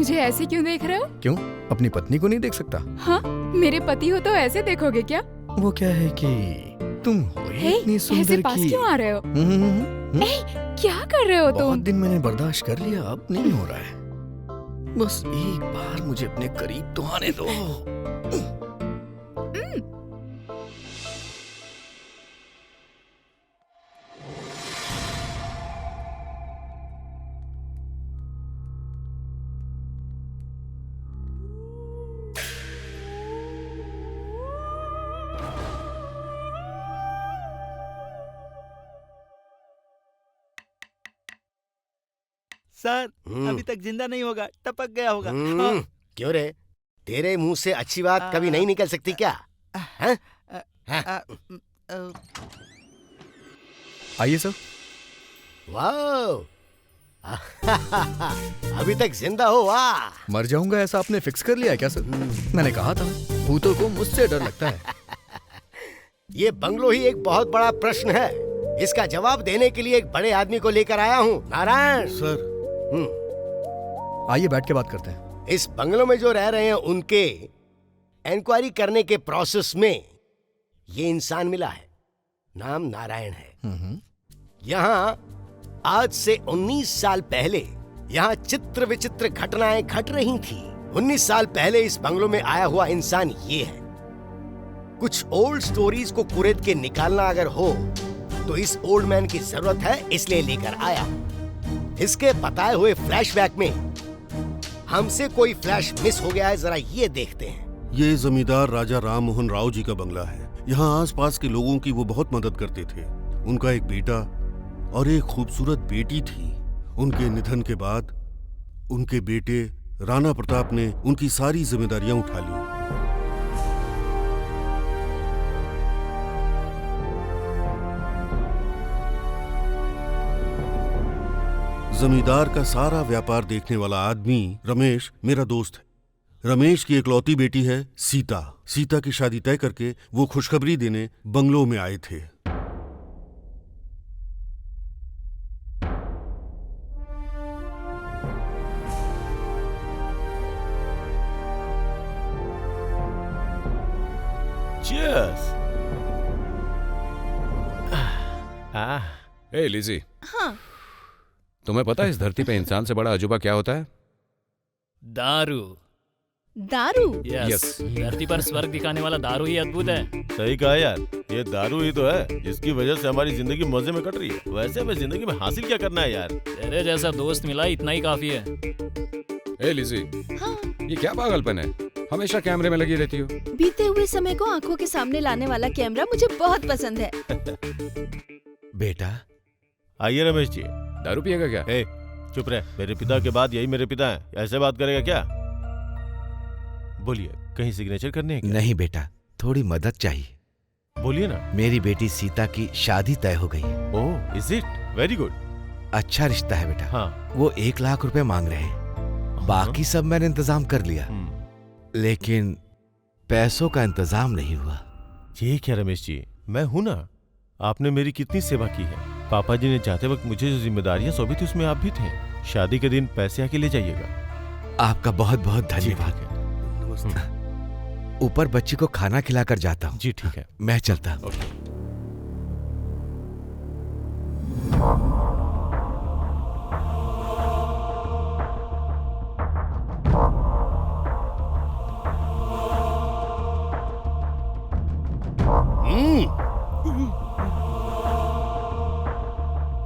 मुझे ऐसे क्यों देख रहे हो? क्यों, अपनी पत्नी को नहीं देख सकता? हाँ, मेरे पति हो तो ऐसे देखोगे क्या? वो क्या है कि तुम हो ही इतनी सुंदर ऐसे पास की। क्यों आ रहे हो? क्या कर रहे हो तुम? बहुत दिन मैंने बर्दाश्त कर लिया, अब नहीं हो रहा है। बस एक बार मुझे अपने करीब तो आने दो। सर अभी तक जिंदा नहीं होगा, टपक गया होगा। हाँ। क्यों रे, तेरे मुंह से अच्छी बात कभी नहीं निकल सकती क्या? हैं? आइए सर। वाह अभी तक जिंदा हो, वाह। मर जाऊंगा ऐसा आपने फिक्स कर लिया है क्या सर? मैंने कहा था भूतों को मुझसे डर लगता है। ये बंगलो ही एक बहुत बड़ा प्रश्न है। इसका जवाब देने के लिए एक बड़े आदमी को लेकर आया हूँ। नारायण सर, आइए बैठ के बात करते हैं। इस बंगलो में जो रह रहे हैं उनके इंक्वायरी करने के प्रोसेस में ये इंसान मिला है। नाम नारायण है। यहाँ आज से 19 साल पहले यहाँ चित्र विचित्र घटनाएं घट रही थी। 19 साल पहले इस बंगलो में आया हुआ इंसान ये है। कुछ ओल्ड स्टोरीज को कुरेद के निकालना अगर हो तो इस ओल्ड मैन की जरूरत है, इसलिए लेकर आया। इसके बताए हुए फ्लैशबैक में हमसे कोई फ्लैश मिस हो गया है, जरा ये देखते हैं। ये जमींदार राजा राम मोहन राव जी का बंगला है। यहाँ आसपास के लोगों की वो बहुत मदद करते थे। उनका एक बेटा और एक खूबसूरत बेटी थी। उनके निधन के बाद उनके बेटे राणा प्रताप ने उनकी सारी जिम्मेदारियां उठा ली। जमींदार का सारा व्यापार देखने वाला आदमी रमेश मेरा दोस्त है। रमेश की इकलौती बेटी है सीता। सीता की शादी तय करके वो खुशखबरी देने बंगलो में आए थे। Cheers. ए लिजी, हाँ। तुम्हें पता है इस धरती पे इंसान से बड़ा अजूबा क्या होता है? दारू। दारू? Yes. धरती पर स्वर्ग दिखाने वाला दारू ही अद्भुत है। सही कहा यार, ये दारू ही तो है जिसकी वजह से हमारी जिंदगी मजे में कट रही है। वैसे हमें जिंदगी में हासिल क्या करना है यार? तेरे जैसा दोस्त मिला इतना ही काफी है। ए लिजी, हाँ। ये क्या पागलपन है? हमेशा कैमरे में लगी रहती हो। बीते हुए समय को आंखों के सामने लाने वाला कैमरा मुझे बहुत पसंद है। बेटा आइए रमेश जी। दारू पिएगा क्या? ए, चुप रहे। मेरे पिता के बाद यही मेरे पिता हैं। ऐसे बात करेगा क्या? बोलिए, कहीं सिग्नेचर करने हैं क्या? नहीं बेटा, थोड़ी मदद चाहिए। बोलिए ना। मेरी बेटी सीता की शादी तय हो गई है। ओह, इज इट? Very good. अच्छा रिश्ता है बेटा। हाँ। वो 1 लाख रुपए मांग रहे हैं। बाकी सब मैंने इंतजाम कर लिया, लेकिन पैसों का इंतजाम नहीं हुआ। ये क्या रमेश जी, मैं हूं ना। आपने मेरी कितनी सेवा की है। पापा जी ने जाते वक्त मुझे जो जिम्मेदारियां सौंपी थी उसमें आप भी थे। शादी के दिन पैसे आके ले जाइएगा। आपका बहुत बहुत धन्यवाद। ऊपर बच्ची को खाना खिलाकर जाता हूँ। जी ठीक है, मैं चलता हूँ।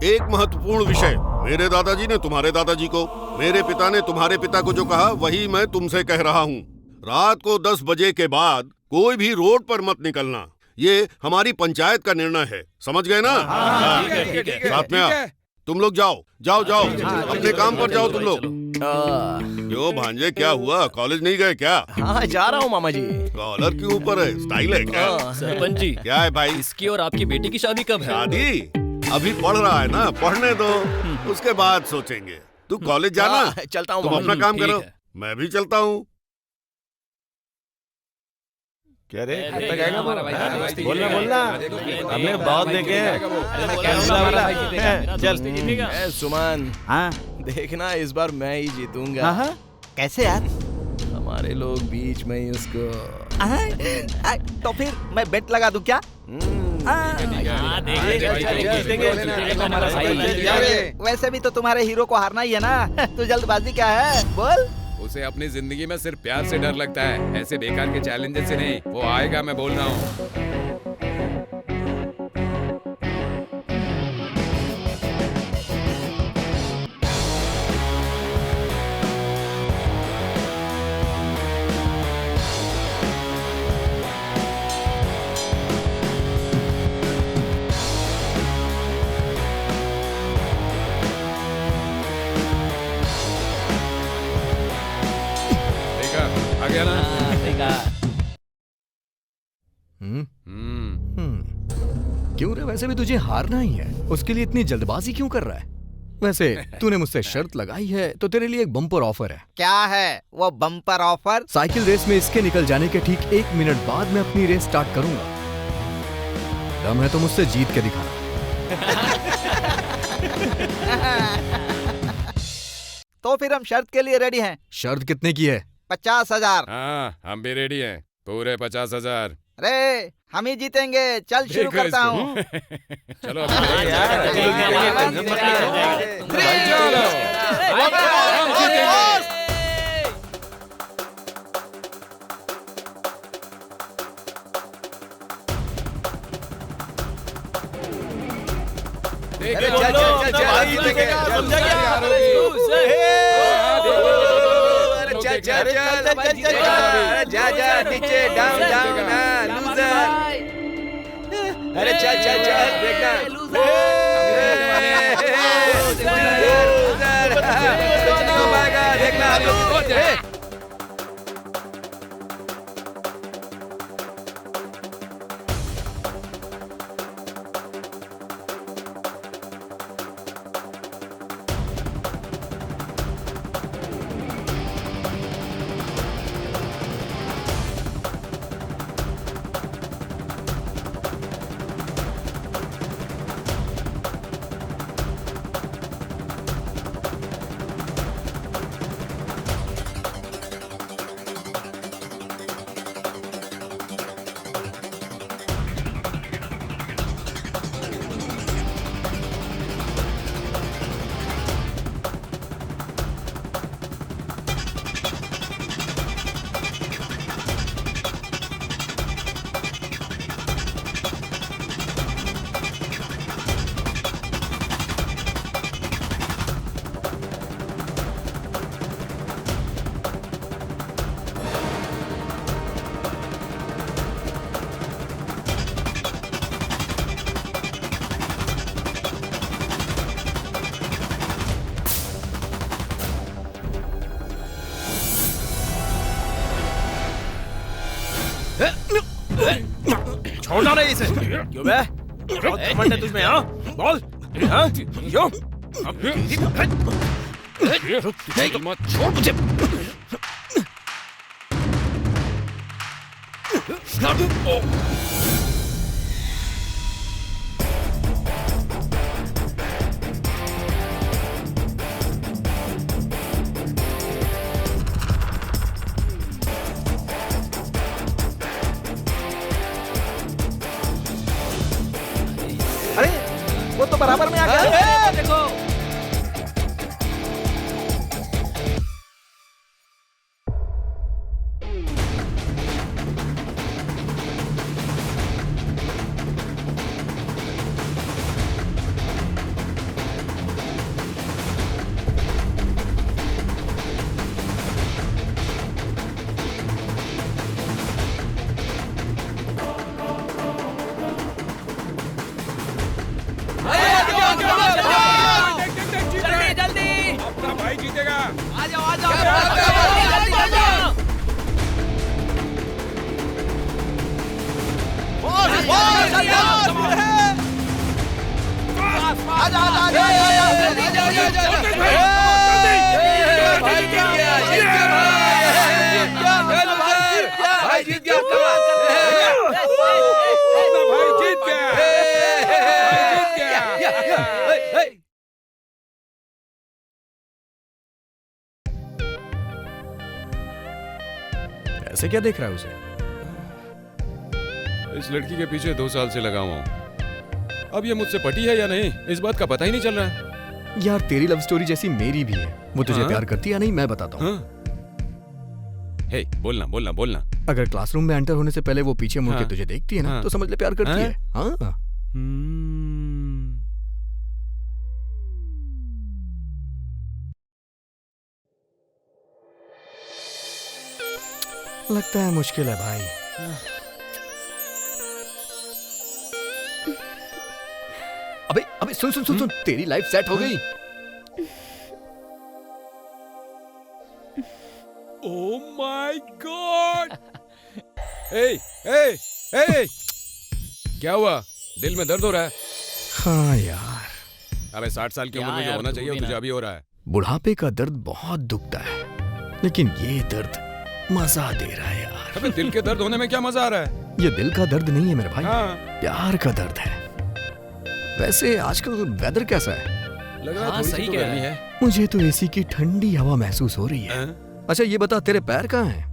एक महत्वपूर्ण विषय। मेरे दादाजी ने तुम्हारे दादाजी को, मेरे पिता ने तुम्हारे पिता को जो कहा वही मैं तुमसे कह रहा हूँ। रात को 10 बजे के बाद कोई भी रोड पर मत निकलना। ये हमारी पंचायत का निर्णय है, समझ गए ना? ठीक है। साथ में आओ। तुम लोग जाओ जाओ जाओ, अपने काम पर जाओ तुम लोग। क्यों भांजे, क्या हुआ? कॉलेज नहीं गए क्या? हाँ जा रहा हूँ मामा जी। कॉलर के ऊपर है, स्टाइल है क्या? सरपंच जी, क्या है भाई? इसकी और आपकी बेटी की शादी कब है? शादी अभी पढ़ रहा है ना, पढ़ने दो, उसके बाद सोचेंगे। तू कॉलेज जाना। चलता हूँ। तुम अपना काम ठीक करो, है। मैं भी चलता हूँ। क्या रे? अरे कब तक आएगा वो? हमारा बोलना बोलना, हमने बहुत देखे हैं। चल सुमन, हाँ देखना इस बार मैं ही जीतूंगा। हाँ कैसे यार? हमारे लोग बीच में ही उसको तो फिर मैं बेट लगा दूं क्या? वैसे भी तो तुम्हारे हीरो को हारना ही है ना। तू जल्दबाजी क्या है बोल। उसे अपनी जिंदगी में सिर्फ प्यार से डर लगता है, ऐसे बेकार के चैलेंजेस से नहीं। वो आएगा, मैं बोल रहा हूँ। देखा, आ गया ना? क्यों रे, वैसे भी तुझे हारना ही है, उसके लिए इतनी जल्दबाजी क्यों कर रहा है? वैसे तूने मुझसे शर्त लगाई है तो तेरे लिए एक बम्पर ऑफर है। क्या है वो बम्पर ऑफर? साइकिल रेस में इसके निकल जाने के ठीक 1 मिनट बाद मैं अपनी रेस स्टार्ट करूंगा। दम है तो मुझसे जीत के दिखाना। तो फिर हम शर्त के लिए रेडी हैं। शर्त कितने की है? 50,000। हाँ, हम भी रेडी हैं, पूरे 50,000। अरे हम ही जीतेंगे, चल शुरू देखो करता हूँ। चलो अरे चल चल चल देखना देखना। छोड़ना नहीं इसे। क्यों बे? बहुत घमंड है तुझमें, हाँ? बोल। हाँ? क्यों? मत छोड़ मुझे। अरे वो तो बराबर में आ गया। देखो ऐसे क्या देख रहा है उसे? इस लड़की के पीछे 2 साल से लगा हुआ हूँ। अब ये मुझसे पटी है या नहीं, इस बात का पता ही नहीं चल रहा है। यार तेरी लव स्टोरी जैसी मेरी भी है। वो तुझे हाँ? प्यार करती है या नहीं मैं बताता हूँ। हे, बोलना बोलना बोलना। अगर क्लासरूम में एंटर होने से पहले वो पीछे मुड़ के हाँ? तुझे देखती है ना, हाँ? तो समझ ले प्यार करती हाँ? है। हाँ। लगता है मुश्किल है भाई। अबे अबे सुन सुन सुन सुन, तेरी लाइफ सेट हो गई। Oh my god! ए, ए, ए! क्या हुआ? दिल में दर्द हो रहा है? हाँ यार, अबे 60 साल की उम्र में जो होना चाहिए वो तुझे अभी हो रहा है। बुढ़ापे का दर्द बहुत दुखता है, लेकिन ये दर्द मजा दे रहा है यार। अबे दिल के दर्द होने में क्या मजा आ रहा है? ये दिल का दर्द नहीं है मेरे भाई, हाँ। प्यार का दर्द है। वैसे आजकल वेदर कैसा है? लग रहा है थोड़ी सी तो गर्मी है। मुझे तो एसी की ठंडी हवा महसूस हो रही है। अच्छा ये बता, तेरे पैर कहाँ हैं?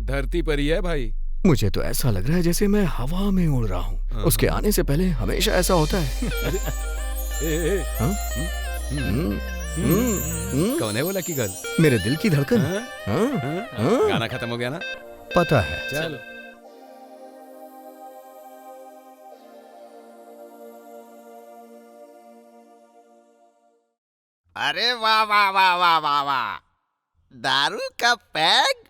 धरती पर ही है भाई। मुझे तो ऐसा लग रहा है जैसे मैं हवा में उड़ रहा हूँ। उसके आने से पहले हमेशा ऐसा होता है। कौन है वो लकी गर्ल? मेरे दिल की धड़कन। गाना खत्म हो गया ना? पता है। चलो। अरे वाह वाह वाह वाह वाह वाह, दारू का पैग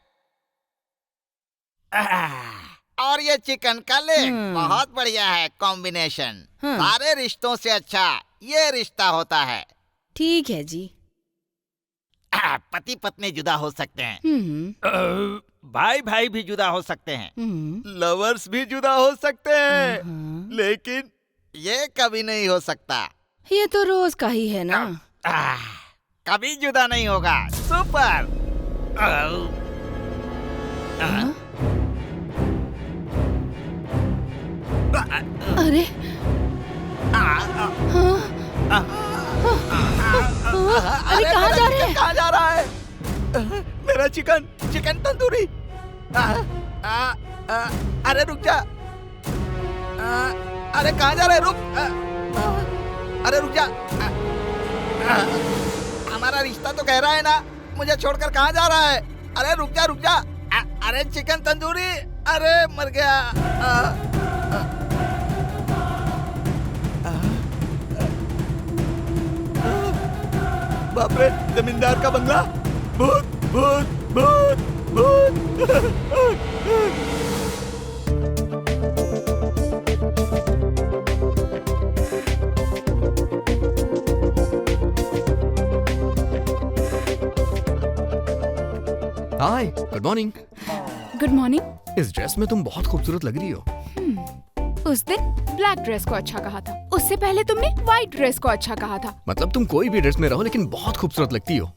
और ये चिकन का लेग, बहुत बढ़िया है कॉम्बिनेशन। सारे रिश्तों से अच्छा ये रिश्ता होता है। ठीक है जी। पति पत्नी जुदा हो सकते हैं, भाई भाई भी जुदा हो सकते हैं, लवर्स भी जुदा हो सकते हैं, लेकिन ये कभी नहीं हो सकता। ये तो रोज का ही है ना। कभी जुदा नहीं होगा। सुपर। अरे अरे कहाँ जा रहे हैं? कहाँ जा रहा है? मेरा चिकन, चिकन तंदूरी। अरे रुक जा। अरे कहाँ जा रहे? रुक। अरे रुक जा। हमारा रिश्ता तो गहरा है ना, मुझे छोड़कर कहाँ जा रहा है? अरे रुक जा रुक जा। अरे चिकन तंदूरी, अरे मर गया। बाप रे, जमींदार का बंगला। भूत भूत भूत भूत। हाय, गुड मॉर्निंग। Good morning. इस ड्रेस में तुम बहुत खूबसूरत लग रही हो। उस दिन ब्लैक ड्रेस को अच्छा कहा था, उससे पहले तुमने व्हाइट ड्रेस को अच्छा कहा था। मतलब तुम कोई भी ड्रेस में रहो लेकिन बहुत खूबसूरत लगती हो।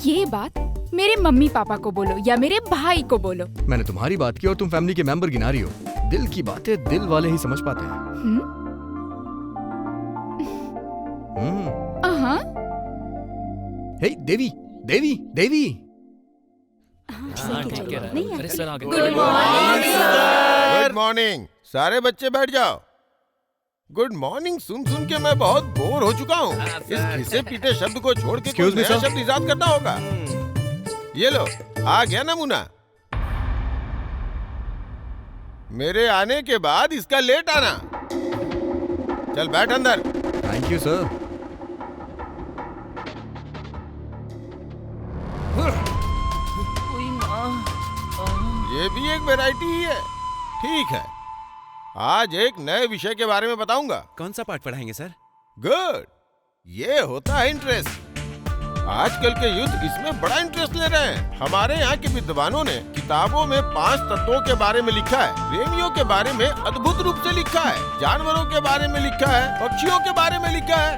ये बात मेरे मम्मी पापा को बोलो या मेरे भाई को बोलो। मैंने तुम्हारी बात की और तुम फैमिली के मेंबर गिना रही हो। दिल की बातें दिल वाले ही समझ पाते हैं। हे देवी देवी देवी। Good morning. सारे बच्चे बैठ जाओ। गुड मॉर्निंग सुन सुन के मैं बहुत बोर हो चुका हूँ। इस घिसे पीटे शब्द को छोड़ के कोई नया शब्द इजाद करना होगा। ये लो, आ गया नमूना। मेरे आने के बाद इसका लेट आना। चल बैठ अंदर। Thank you sir. ये भी एक वैरायटी ही है। ठीक है, आज एक नए विषय के बारे में बताऊंगा। कौन सा पाठ पढ़ाएंगे सर? गुड, ये होता है इंटरेस्ट। आजकल के यूथ इसमें बड़ा इंटरेस्ट ले रहे हैं। हमारे यहाँ के विद्वानों ने किताबों में 5 तत्वों के बारे में लिखा है, प्रेमियों के बारे में अद्भुत रूप से लिखा है, जानवरों के बारे में लिखा है, पक्षियों के बारे में लिखा है,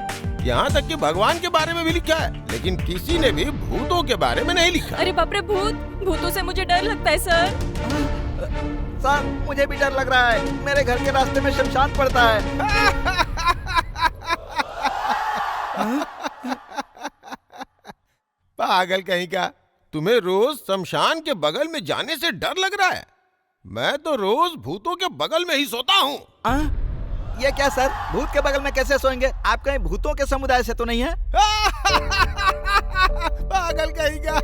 यहाँ तक कि भगवान के बारे में भी लिखा है, लेकिन किसी ने भी भूतों के बारे में नहीं लिखा। अरे बाप रे, भूतों से मुझे डर लगता है सर। सर मुझे भी डर लग रहा है, मेरे घर के रास्ते में शमशान पड़ता है। पागल कहीं का, तुम्हें रोज शमशान के बगल में जाने से डर लग रहा है? मैं तो रोज भूतों के बगल में ही सोता हूँ। ये क्या सर, भूत के बगल में कैसे सोएंगे? आप कहीं भूतों के समुदाय से तो नहीं है? पागल कहेगा।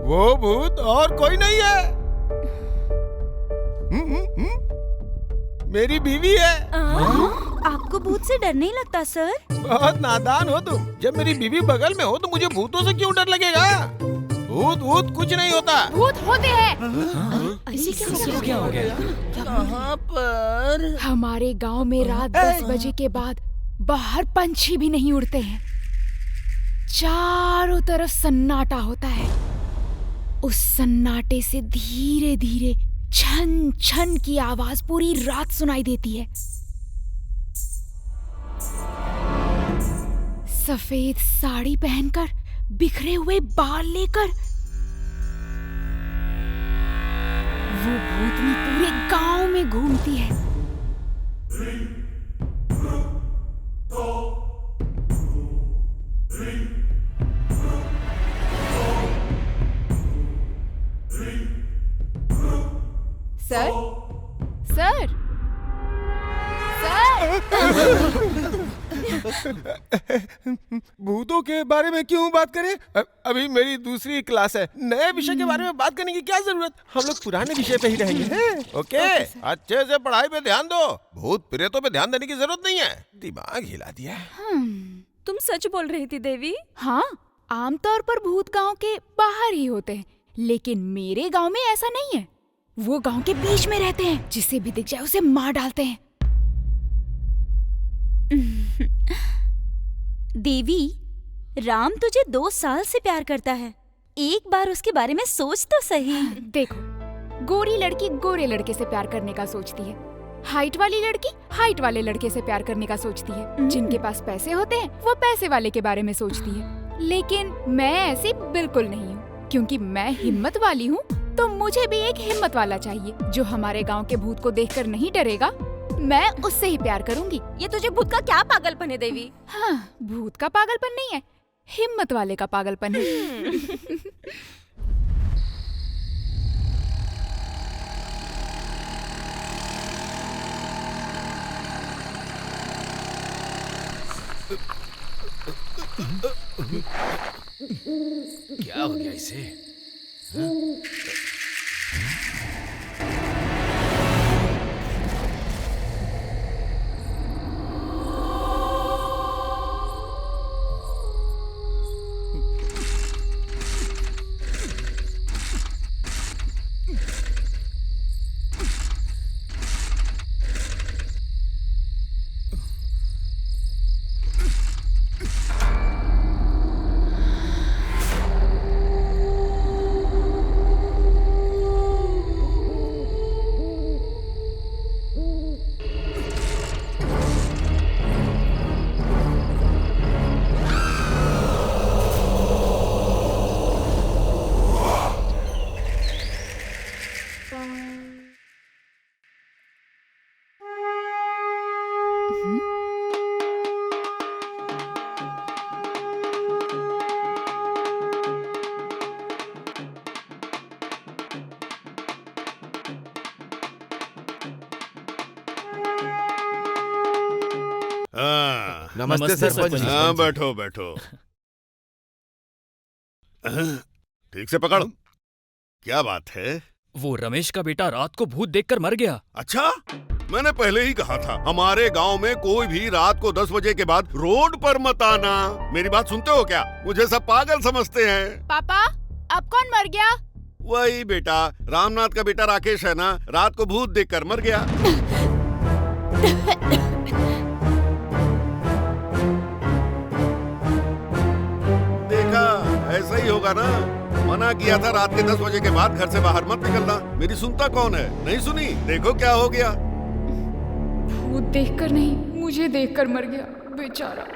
वो भूत और कोई नहीं है। मेरी बीवी है। आपको भूत से डर नहीं लगता सर? बहुत नादान हो तुम। जब मेरी बीवी बगल में हो तो मुझे भूतों से क्यों डर लगेगा? भूत भूत कुछ नहीं होता। भूत होते हैं। क्या हो गया? कहाँ पर? हमारे गांव में रात 10 बजे के बाद बाहर पंछी भी नहीं उड़ते हैं। चारों तरफ सन्नाटा होता है। उस सन्नाटे से धीरे धीरे छन छन की आवाज पूरी रात सुनाई देती है। सफेद साड़ी पहनकर, बिखरे हुए बाल लेकर वो भूतनी पूरे गांव में घूमती है। सर, सर, भूतों के बारे में क्यों बात करें? अभी मेरी दूसरी क्लास है। नए विषय के बारे में बात करने की क्या जरूरत? हम लोग पुराने विषय पे ही रहेंगे। ओके, अच्छे से पढ़ाई पे ध्यान दो। भूत प्रेतों पे ध्यान देने की जरूरत नहीं है। दिमाग हिला दिया। तुम सच बोल रही थी देवी? हाँ, आमतौर पर भूत गांव के बाहर ही होते हैं, लेकिन मेरे गांव में ऐसा नहीं है। वो गांव के बीच में रहते हैं। जिसे भी दिख जाए उसे मार डालते हैं। देवी, राम तुझे 2 साल से प्यार करता है। एक बार उसके बारे में सोच तो सही। देखो, गोरी लड़की गोरे लड़के से प्यार करने का सोचती है। हाइट वाली लड़की हाइट वाले लड़के से प्यार करने का सोचती है। जिनके पास पैसे होते हैं वो पैसे वाले के बारे में सोचती है। लेकिन मैं ऐसी बिल्कुल नहीं हूँ, क्योंकि मैं हिम्मत वाली हूँ। तो मुझे भी एक हिम्मत वाला चाहिए जो हमारे गांव के भूत को देखकर नहीं डरेगा। मैं उससे ही प्यार करूंगी। ये तुझे भूत का क्या पागलपन है देवी? हाँ, भूत का पागलपन नहीं है, हिम्मत वाले का पागलपन है। क्या हो गया इसे? नमस्ते सरपंच जी। हाँ, बैठो बैठो। ठीक से पकड़। क्या बात है? वो रमेश का बेटा रात को भूत देखकर मर गया। अच्छा, मैंने पहले ही कहा था हमारे गांव में कोई भी रात को 10 बजे के बाद रोड पर मत आना। मेरी बात सुनते हो क्या? मुझे सब पागल समझते हैं। पापा, अब कौन मर गया? वही बेटा, रामनाथ का बेटा राकेश है ना, रात को भूत देखकर मर गया। देखा, ऐसा ही होगा ना। मना किया था रात के 10 बजे के बाद घर से बाहर मत निकलना। मेरी सुनता कौन है? नहीं सुनी? देखो क्या हो गया। भूत देखकर नहीं, मुझे देखकर मर गया बेचारा।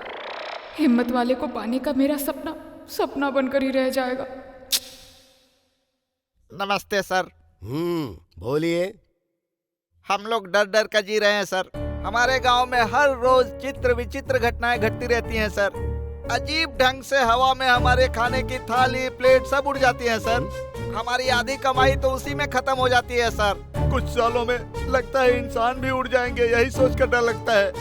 हिम्मत वाले को पाने का मेरा सपना सपना बनकर ही रह जाएगा। नमस्ते सर। बोलिए। हम लोग डर डर कर जी रहे हैं सर। हमारे गांव में हर रोज चित्र विचित्र घटनाएं घटती रहती हैं सर। अजीब ढंग से हवा में हमारे खाने की थाली प्लेट सब उड़ जाती है सर। हमारी आधी कमाई तो उसी में खत्म हो जाती है सर। कुछ सालों में लगता है इंसान भी उड़ जाएंगे, यही सोच कर डर लगता है।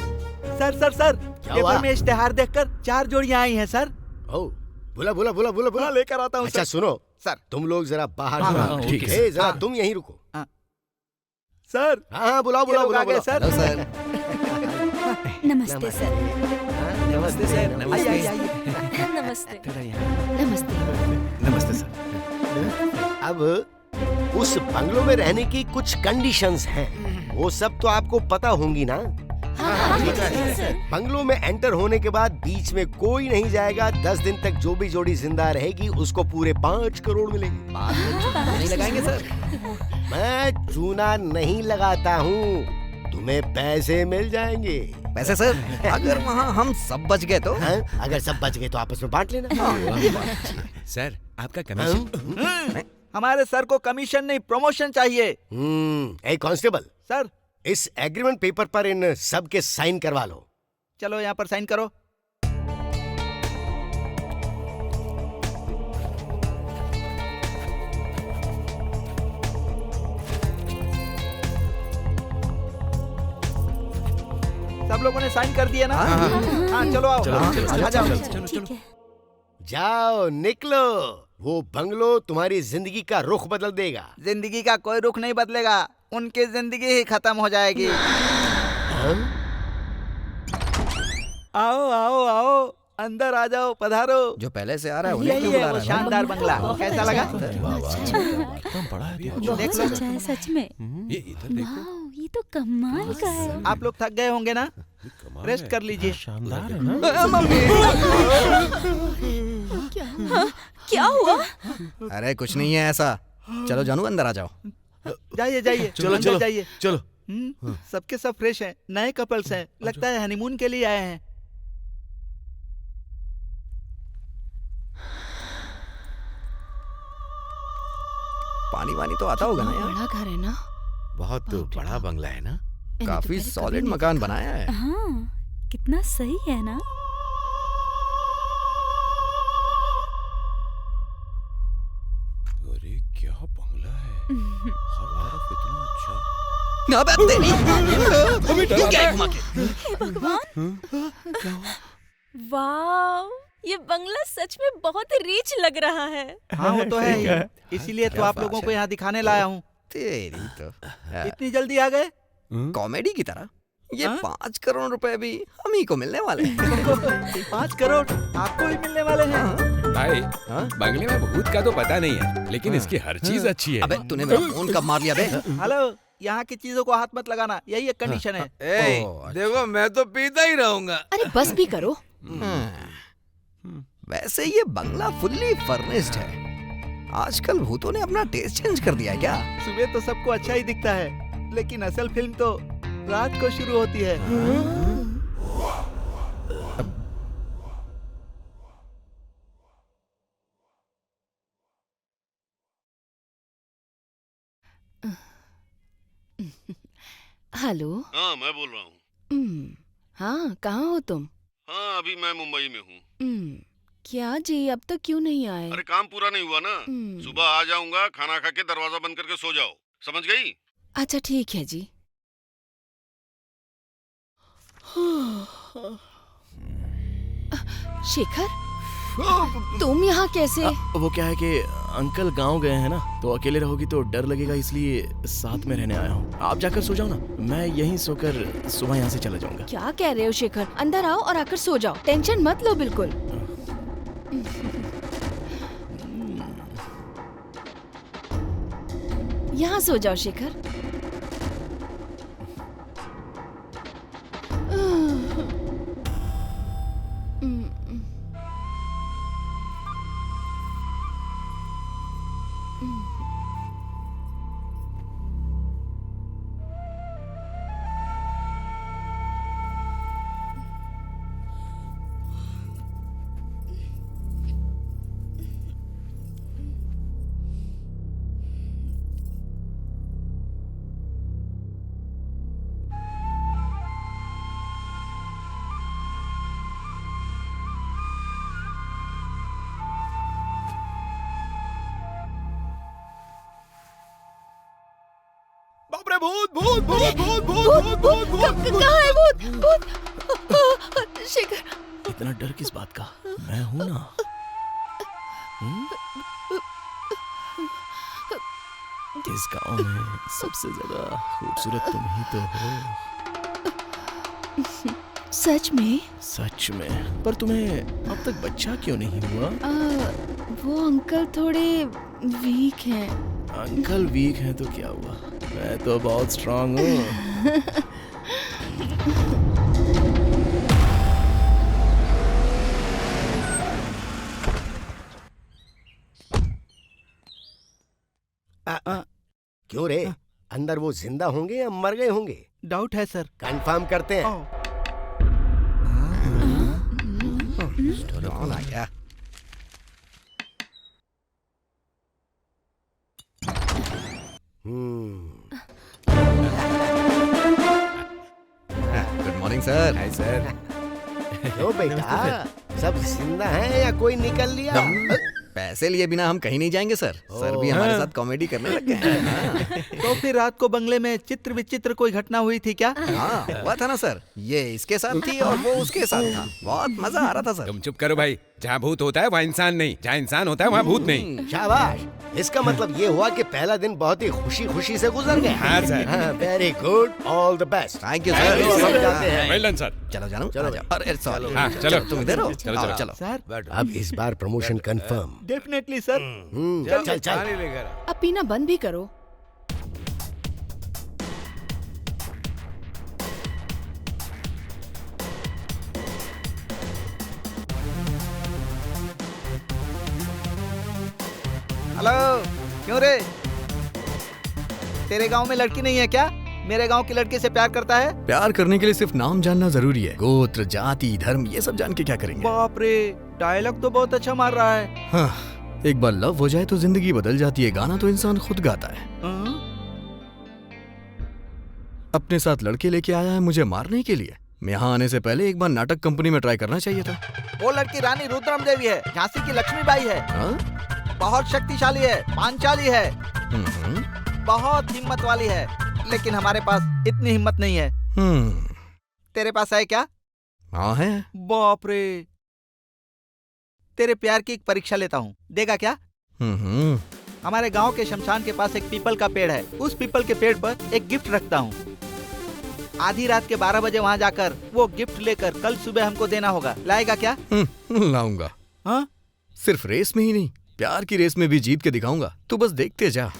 सर सर सर, पेपर में इश्तेहार देखकर 4 जोड़ियां आई हैं सर। ओ, बुला लेकर आता हूँ। अच्छा सुनो सर, तुम लोग जरा बाहर हाँ, ठीक है। जरा तुम यहीं रुको। सर हाँ बुलाओ सर। नमस्ते सर। नमस्ते सर। आइए। नमस्ते। नमस्ते सर। अब उस बंगलों में रहने की कुछ कंडीशंस हैं, वो सब तो आपको पता होंगी ना? बंगलों में एंटर होने के बाद बीच में कोई नहीं जाएगा। 10 दिन तक जो भी जोड़ी जिंदा रहेगी उसको पूरे 5 करोड़ मिलेंगे। नहीं लगाएंगे सर? मैं चूना नहीं लगाता हूँ, तुम्हें पैसे मिल जाएंगे। पैसे सर? अगर वहाँ हम सब बच गए तो? अगर सब बच गए तो आपस में बांट लेना। सर आपका कमीशन। हमारे सर को कमीशन नहीं प्रमोशन चाहिए। ए कांस्टेबल सर, इस एग्रीमेंट पेपर पर इन सब के साइन करवा लो। चलो यहाँ पर साइन करो। सब लोगों ने साइन कर दिया ना? हाँ चलो आओ। आ जाओ। जाओ निकलो, वो बंगलो तुम्हारी जिंदगी का रुख बदल देगा। जिंदगी का कोई रुख नहीं बदलेगा, उनकी जिंदगी ही खत्म हो जाएगी। आओ आओ आओ, अंदर आ जाओ, पधारो। जो पहले से आ रहा है उन्हें यही क्यों है बुला वो रहा है? शानदार बंगला, कैसा लगा? बहुत अच्छा है सच में। ये इधर देखो। वाओ, ये तो कमाल का है। आप लोग थक गए होंगे ना, रेस्ट कर लीजिए। शानदार है हाँ, क्या हुआ? अरे कुछ नहीं है ऐसा। चलो जानू अंदर आ जाओ। जाइए जाइए, चलो, अंदर चलो, जाइए। चलो। सबके सब फ्रेश हैं, नए कपल्स हैं, लगता है हनीमून के लिए आए हैं। पानी वानी तो आता होगा ना यार? बड़ा घर है ना? बहुत बड़ा बंगला है ना? काफी सॉलिड मकान बनाया है। हाँ, कितना सही है ना? अरे क्या बंगला है, हर तरफ इतना अच्छा। हे भगवान! वाव, ये बंगला सच में बहुत रिच लग रहा है। हाँ वो तो है ही, इसीलिए तो आप लोगों को यहाँ दिखाने लाया हूँ। तेरी तो इतनी जल्दी आ गए? कॉमेडी की तरह। ये 5 करोड़ रुपए भी हम ही को मिलने वाले हैं। 5 करोड़ आपको ही मिलने वाले हैं? भाई बंगले में भूत का तो पता नहीं है, लेकिन इसकी हर चीज अच्छी है। अबे तूने मेरा फोन कब मार लिया बे? हेलो, यहाँ की चीजों को हाथ मत लगाना, यही एक कंडीशन है। देखो मैं तो पीता ही रहूंगा। अरे बस भी करो। वैसे ये बंगला फुल्ली फर्निश्ड है। आजकल भूतों ने अपना टेस्ट चेंज कर दिया क्या? सुबह तो सबको अच्छा ही दिखता है, लेकिन असल फिल्म तो रात को शुरू होती है। हेलो। हाँ मैं बोल रहा हूँ। हाँ कहाँ हो तुम? हाँ अभी मैं मुंबई में हूँ। क्या जी, अब तक क्यों नहीं आए? अरे काम पूरा नहीं हुआ ना। सुबह आ जाऊंगा, खाना खा के दरवाजा बंद करके सो जाओ, समझ गई? अच्छा ठीक है जी। शेखर, तुम यहाँ कैसे? वो क्या है कि अंकल गांव गए हैं ना, तो अकेले रहोगी तो डर लगेगा, इसलिए साथ में रहने आया हूँ। आप जाकर सो जाओ ना, मैं यहीं सोकर सुबह यहाँ से चला जाऊंगा। क्या कह रहे हो शेखर? अंदर आओ और आकर सो जाओ, टेंशन मत लो बिल्कुल। यहाँ सो जाओ शेखर। भूत भूत भूत भूत भूत भूत भूत कहाँ है भूत? शेखर, इतना डर किस बात का? मैं हूं ना। इस गांव में सबसे ज्यादा खूबसूरत तुम ही तो हो। सच में? सच में। पर तुम्हें अब तक बच्चा क्यों नहीं हुआ? वो अंकल थोड़े वीक हैं। अंकल वीक हैं तो क्या हुआ? मैं तो बहुत स्ट्रांग हूँ। क्यों रे? अंदर वो जिंदा होंगे या मर गए होंगे? डाउट है सर। कंफर्म करते हैं। कौन आ गया? Good morning sir. Hi sir. क्यों बेटा, सब जिंदा हैं या कोई निकल लिया? पैसे लिए बिना हम कहीं नहीं जाएंगे सर। सर भी हमारे साथ कॉमेडी करने लग गए हैं। तो फिर रात को बंगले में चित्र विचित्र कोई घटना हुई थी क्या? हाँ हुआ था ना सर। ये इसके साथ थी और वो उसके साथ था। बहुत मजा आ रहा था सर। तुम चुप करो भाई। जहाँ भूत होता है वहाँ इंसान नहीं, जहाँ इंसान होता है वहाँ भूत नहीं। शाबाश। इसका मतलब ये हुआ कि पहला दिन बहुत ही खुशी खुशी से गुजर गया। हाँ sir. Very good, all the best. Thank you sir. जाते हैं। Well done sir. चलो जानो। चलो अरे सॉरी। हाँ चलो तुम इधर हो। चलो चलो चलो सर अब इस बार प्रमोशन कंफर्म। Definitely sir. चल चल। अब पीना बंद भी करो। हेलो, क्यों रे? तेरे गांव में लड़की नहीं है क्या? मेरे गांव की लड़की से प्यार करता है? प्यार करने के लिए सिर्फ नाम जानना जरूरी है। गोत्र, जाति, धर्म ये सब जान के क्या करेंगे? बाप रे, डायलॉग तो बहुत अच्छा मार रहा है। हाँ, एक बार लव हो जाए तो जिंदगी बदल जाती है। गाना तो इंसान खुद गाता है। अपने साथ लड़के लेके आया है मुझे मारने के लिए। मैं यहाँ आने से पहले एक बार नाटक कंपनी में ट्राई करना चाहिए था। वो लड़की रानी रुद्रम देवी है, झांसी की लक्ष्मीबाई है। बहुत शक्तिशाली है, पांचाली है, बहुत हिम्मत वाली है। लेकिन हमारे पास इतनी हिम्मत नहीं है। तेरे पास है क्या? हाँ है। बाप रे। तेरे प्यार की एक परीक्षा लेता हूँ, देगा क्या? हमारे गांव के शमशान के पास एक पीपल का पेड़ है। उस पीपल के पेड़ पर एक गिफ्ट रखता हूँ। आधी रात के 12 बजे वहाँ जाकर वो गिफ्ट लेकर कल सुबह हमको देना होगा। लाएगा क्या? लाऊंगा। हाँ? सिर्फ रेस में ही नहीं, प्यार की रेस में भी जीत के दिखाऊंगा। तू बस देखते जा।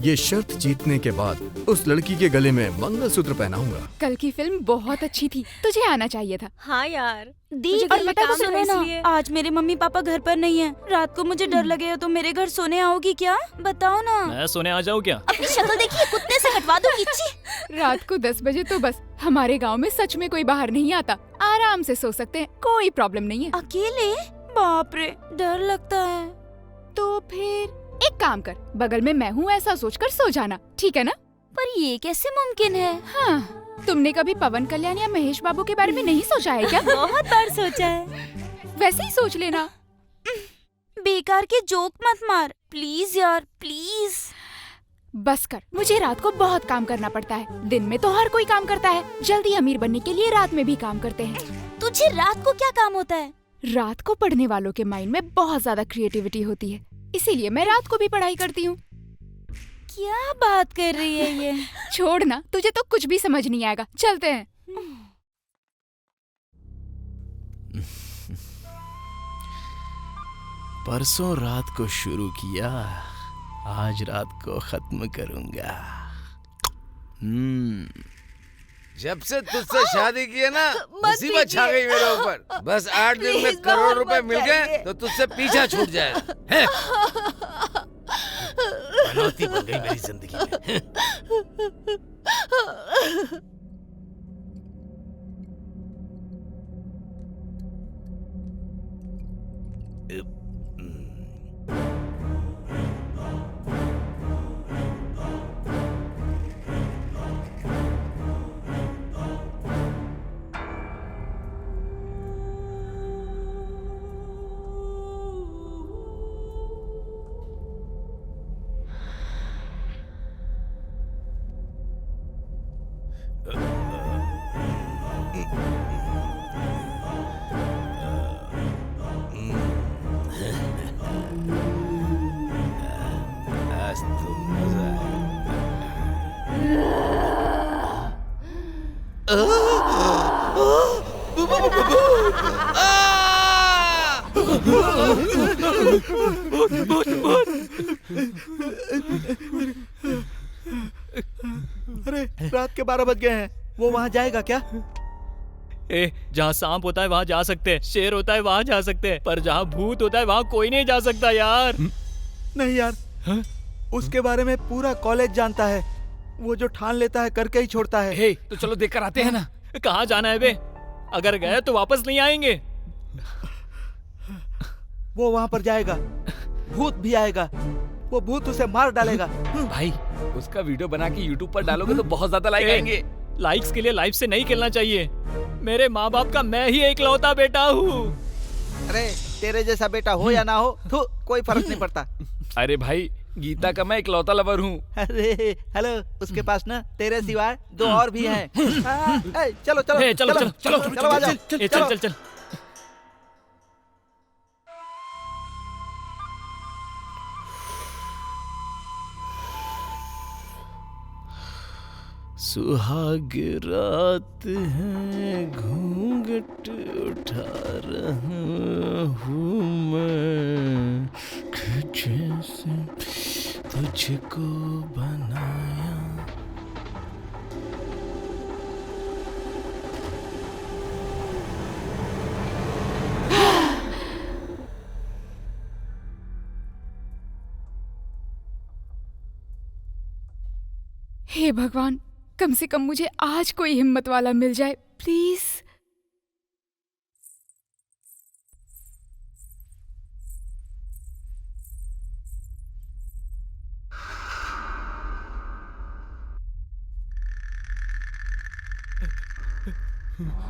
ये शर्त जीतने के बाद उस लड़की के गले में मंगलसूत्र पहनाऊंगा। कल की फिल्म बहुत अच्छी थी, तुझे आना चाहिए था। हाँ यार। दी मुझे और घर में पता काम सुनो था ना, इसलिए। आज मेरे मम्मी पापा घर पर नहीं है। रात को मुझे डर लगे तो मेरे घर सोने आओगी क्या? बताओ ना। मैं सोने आ जाऊँ क्या? अपनी शक्ल देखिए, कुत्ते से कटवा दो किच्ची। रात को 10 बजे तो बस हमारे गांव में सच में कोई बाहर नहीं आता। आराम से सो सकते हैं, कोई प्रॉब्लम नहीं है। अकेले? बाप रे, डर लगता है। तो फिर एक काम कर, बगल में मैं हूँ ऐसा सोचकर सो जाना, ठीक है ना? पर ये कैसे मुमकिन है? हाँ, तुमने कभी पवन कल्याण या महेश बाबू के बारे में नहीं सोचा है क्या? बहुत बार सोचा है। वैसे ही सोच लेना। बेकार के जोक मत मार प्लीज यार, प्लीज। बस कर, मुझे रात को बहुत काम करना पड़ता है। दिन में तो हर कोई काम करता है। जल्दी अमीर बनने के लिए रात में भी काम करते हैं। तुझे रात को क्या काम होता है? रात को पढ़ने वालों के माइंड में बहुत ज्यादा क्रिएटिविटी होती है, इसीलिए मैं रात को भी पढ़ाई करती हूँ। क्या बात कर रही है ये? छोड़ ना, तुझे तो कुछ भी समझ नहीं आएगा। चलते हैं। परसों रात को शुरू किया, आज रात को खत्म करूंगा। जब से तुझसे शादी की है ना, मुसीबत छा गई मेरे ऊपर। बस 8 दिन में करोड़ रुपए मिल गए तो तुझसे पीछा छूट जाए। मनौती बन गई मेरी जिंदगी में। आज तो मजा अरे रात के 12 बज गए हैं, वो वहाँ जाएगा क्या? जहाँ सांप होता है वहाँ जा सकते हैं, शेर होता है वहाँ जा सकते हैं, पर जहाँ भूत होता है वहाँ कोई नहीं जा सकता यार। नहीं यार, उसके बारे में पूरा कॉलेज जानता है। वो जो ठान लेता है करके ही छोड़ता है। तो चलो देख कर आते हैं ना। कहाँ जाना है बे? अगर गए तो वापस नहीं आएंगे। वो वहाँ पर जाएगा, भूत भी आएगा, वो भूत उसे मार डालेगा। भाई उसका वीडियो बना के YouTube पर डालोगे तो बहुत ज्यादा लाइक आएंगे। लाइक्स के लिए लाइफ से नहीं खेलना चाहिए। मेरे माँ बाप का मैं ही एकलौता बेटा हूँ। अरे तेरे जैसा बेटा हो या ना हो, कोई फर्क नहीं पड़ता। अरे भाई गीता का मैं इकलौता लवर हूँ। अरे हेलो, उसके पास ना तेरे सिवाय 2 और भी हैं। चलो चलो चलो चलो चलो चलो आ जाओ। चल चल चल। सुहाग रात है, घूंघट उठा रहा हूँ मैं, जैसे तुझको बनाया। हे भगवान, कम से कम मुझे आज कोई हिम्मत वाला मिल जाए प्लीज।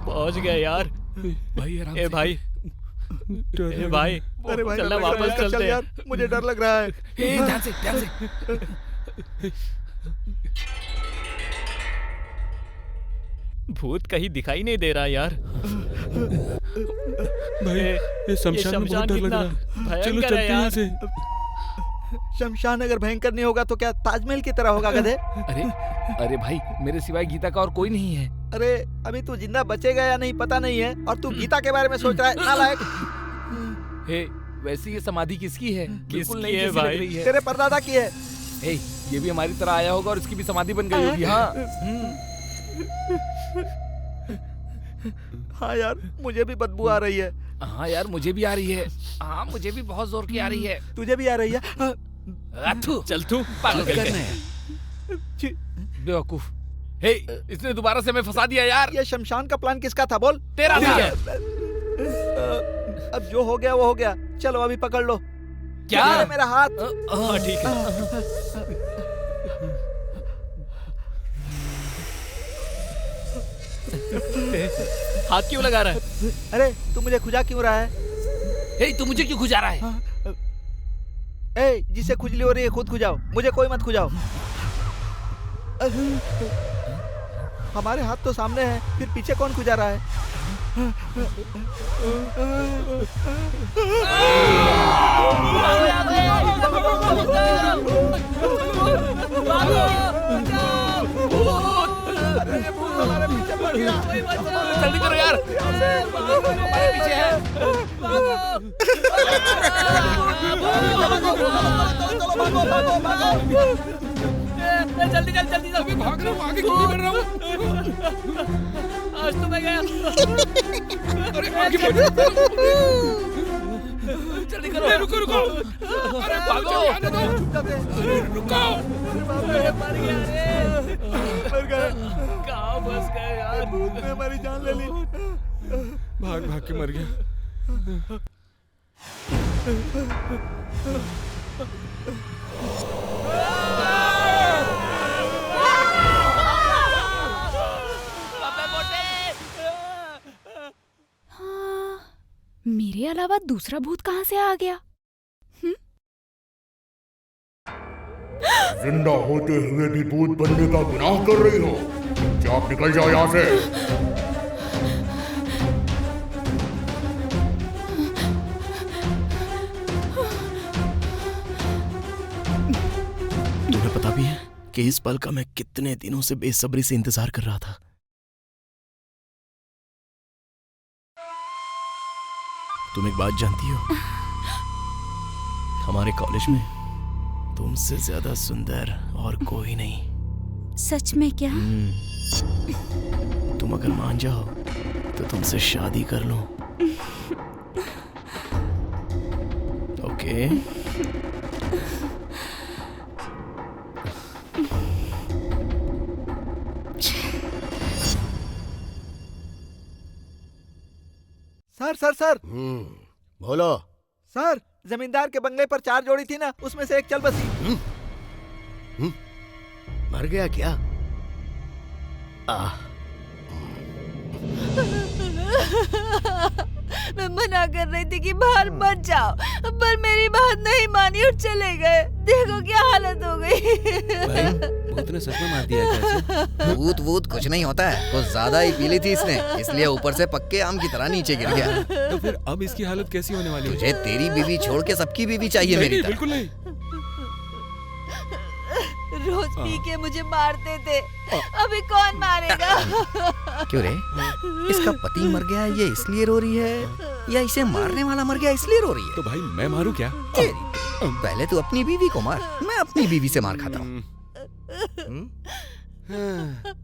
पहुंच गए यार। भाई आराम ए भाई, ए भाई, अरे भाई चलना वापस चलते हैं यार, मुझे डर लग रहा है। ध्यान से। भूत कहीं दिखाई नहीं दे रहा यार। भाई ये शमशान में बहुत डर लग रहा है। चलो चलते हैं यहाँ से। शमशान अगर भयंकर नहीं होगा तो क्या ताजमहल की तरह होगा गधे? अरे भाई, मेरे सिवाय गीता का और कोई नहीं है। अरे अभी तू जिंदा बचेगा या नहीं पता नहीं है, और तू गीता के बारे में सोच रहा है, नालायक। वैसे ये समाधि किसकी है? किसकी है भाई? तेरे परदादा की है। ये भी हमारी तरह आया होगा और इसकी भी समाधि बन गई होगी। हाँ यार, मुझे भी बदबू आ रही है। हाँ यार, मुझे भी आ रही है। हाँ, मुझे भी बहुत जोर की आ रही है। तुझे भी आ रही है? चल तू पागल करना है। बेवकूफ। इसने दोबारा से हमें फंसा दिया यार। ये शमशान का प्लान किसका था बोल? तेरा था। अब जो हो गया वो हो गया। चलो अभी पकड़ लो। क्या? मेरा हाथ। हाँ ठीक है। हाथ क्यों लगा रहा है? अरे तू मुझे खुजा क्यों रहा है? तू मुझे क्यों खुजा रहा है? जिसे खुजली हो रही है खुद खुजाओ, मुझे कोई मत खुजाओ। हमारे हाथ तो सामने है, फिर पीछे कौन खुजा रहा है? जल्दी करो यार, हमारे पीछे है। जल्दी चल, जल्दी चल। भाग रहा हूँ, आगे क्यों नहीं बढ़ रहा हूँ? आज तो मैं गया। अरे आगे बढ़। जल्दी करो। रुको रुको। अरे भागो, आने दो। रुको। मर गया रे। मर गया। कहाँ फंस गए यार? भूत ने हमारी जान ले ली। भाग भाग के मर गया। हाँ, मेरे अलावा दूसरा भूत कहाँ से आ गया? जिंदा होते हुए भी भूत बनने का गुनाह कर रही हो। चुपचाप निकल जाओ यहाँ से। के इस पल का मैं कितने दिनों से बेसब्री से इंतजार कर रहा था। तुम एक बात जानती हो, हमारे कॉलेज में तुमसे ज्यादा सुंदर और कोई नहीं। सच में क्या? तुम अगर मान जाओ तो तुमसे शादी कर लूं। ओके? सर बोलो। सर, जमींदार के बंगले पर 4 जोड़ी थी ना, उसमें से एक चल बसी। मर गया क्या? मैं मना कर रही थी कि बाहर मत जाओ, पर मेरी बात नहीं मानी और चले गए। देखो क्या हालत हो गई। भूत ने सच में मार दिया है कैसे? भूत वूत कुछ नहीं होता है, कुछ ज्यादा ही पी ली थी इसने, इसलिए ऊपर से पक्के आम की तरह नीचे गिर गया। तो फिर अब इसकी हालत कैसी होने वाली है? तुझे तेरी बीवी छोड़ के सबकी बीवी चाहिए मेरी तरह। बिल्कुल नहीं। रोज पी के मुझे मारते थे, अभी कौन मारेगा? क्यों रे? इसका पति मर गया ये इसलिए रो रही है, या इसे मारने वाला मर गया इसलिए रो रही है? तो भाई मैं मारूं क्या? पहले तू अपनी बीवी को मार, मैं अपनी बीवी से मार खाता हूँ।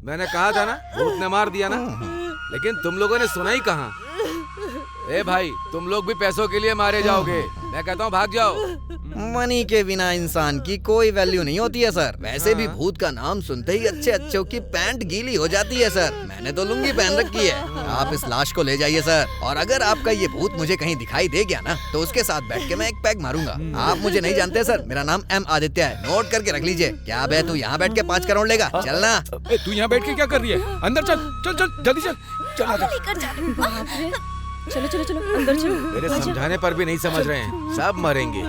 मैंने कहा था ना, भूत ने मार दिया ना, लेकिन तुम लोगों ने सुना ही कहाँ। ए भाई, तुम लोग भी पैसों के लिए मारे जाओगे। मैं कहता हूँ भाग जाओ। मनी के बिना इंसान की कोई वैल्यू नहीं होती है सर। वैसे भी भूत का नाम सुनते ही अच्छे अच्छों की पैंट गीली हो जाती है सर। मैंने तो लुंगी पहन रखी है। आप इस लाश को ले जाइए सर, और अगर आपका ये भूत मुझे कहीं दिखाई दे गया ना, तो उसके साथ बैठ के मैं एक पैग मारूंगा। आप मुझे नहीं जानते सर, मेरा नाम M आदित्य है, नोट करके रख लीजिए। क्या बे, तू यहाँ बैठ के 5 करोड़ लेगा? चलना। तू यहाँ बैठ के क्या कर रही है? अंदर चल चल चल, जल्दी चल। चलो चलो चलो अंदर चलो। मेरे समझाने पर भी नहीं समझ रहे हैं, सब मरेंगे।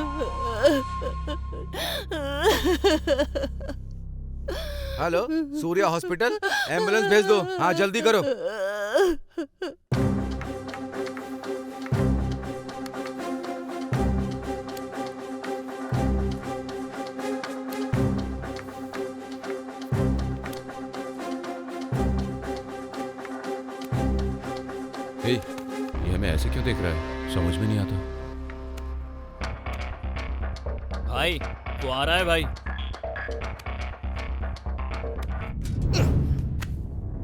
हेलो, सूर्या हॉस्पिटल, एम्बुलेंस भेज दो। हाँ जल्दी करो। ये हमें ऐसे क्यों देख रहा है? समझ में नहीं आता। भाई वो आ रहा है भाई।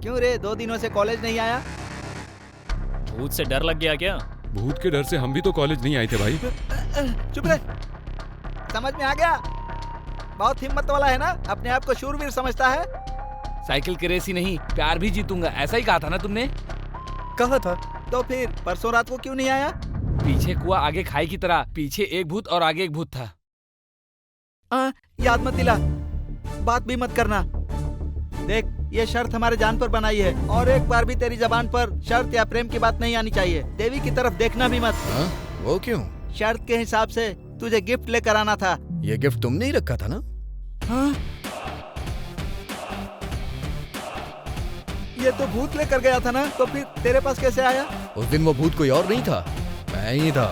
क्यों रे, 2 दिनों से कॉलेज नहीं आया? भूत से डर लग गया क्या? भूत के डर से हम भी तो कॉलेज नहीं आए थे भाई। चुप रहे। समझ में आ गया? बहुत हिम्मत वाला है ना, अपने आप को शूरवीर समझता है। साइकिल की रेस ही नहीं, प्यार भी जीतूंगा, ऐसा ही कहा था ना तुमने? कहा था। तो फिर परसों रात को क्यों नहीं आया? पीछे कुआ आगे खाई की तरह, पीछे एक भूत और आगे एक भूत था। याद मत दिला, बात भी मत करना। देख, ये शर्त हमारे जान पर बनाई है, और एक बार भी तेरी जबान पर शर्त या प्रेम की बात नहीं आनी चाहिए। देवी की तरफ देखना भी मत। वो क्यों? शर्त के हिसाब से तुझे गिफ्ट लेकर आना था। ये गिफ्ट तुमने ही रखा था ना? हाँ? ये तो भूत लेकर गया था ना, तो फिर तेरे पास कैसे आया? उस दिन वो भूत कोई और नहीं था, मैं ही था।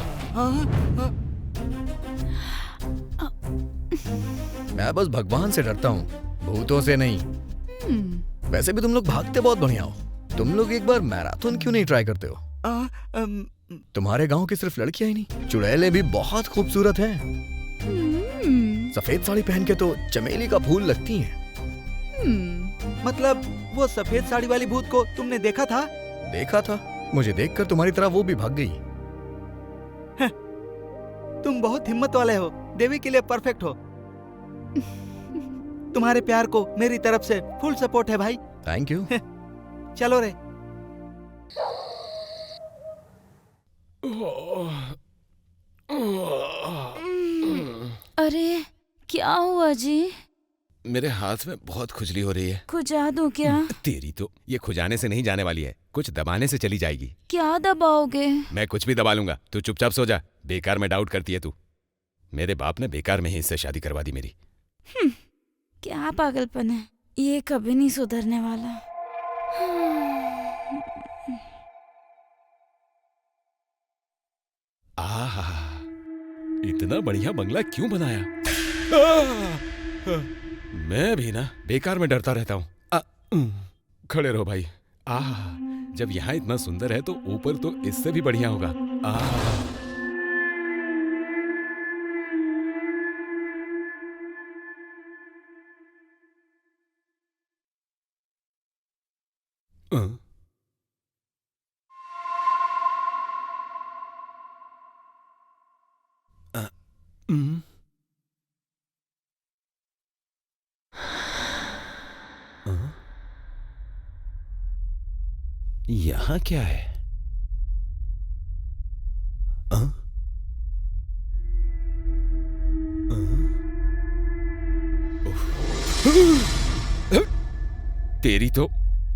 मैं बस भगवान से डरता हूँ, भूतों से नहीं। वैसे भी तुम लोग भागते बहुत बढ़िया हो। तुम लोग एक बार मैराथन क्यों नहीं ट्राई करते हो? तुम्हारे गांव की सिर्फ लड़कियां ही नहीं, चुड़ैलें भी बहुत खूबसूरत हैं। सफेद साड़ी पहन के तो चमेली का फूल लगती हैं। मतलब वो सफेद साड़ी वाली भूत को तुमने देखा था? देखा था, मुझे देखकर तुम्हारी तरह वो भी भाग गई। तुम बहुत हिम्मत वाले हो, देवी के लिए परफेक्ट हो। तुम्हारे प्यार को मेरी तरफ से फुल सपोर्ट है भाई। Thank you. चलो रे। अरे क्या हुआ जी? मेरे हाथ में बहुत खुजली हो रही है। खुजा दूं क्या? तेरी तो ये खुजाने से नहीं जाने वाली है, कुछ दबाने से चली जाएगी। क्या दबाओगे? मैं कुछ भी दबा लूंगा, तू चुपचाप सो जा। बेकार में डाउट करती है तू। मेरे बाप ने बेकार में ही इससे शादी करवा दी मेरी। क्या पागलपन है, ये कभी नहीं सुधरने वाला। इतना बढ़िया बंगला क्यों बनाया? मैं भी ना बेकार में डरता रहता हूँ। खड़े रहो भाई। जब यहाँ इतना सुंदर है तो ऊपर तो इससे भी बढ़िया होगा। यहाँ क्या है? तेरी तो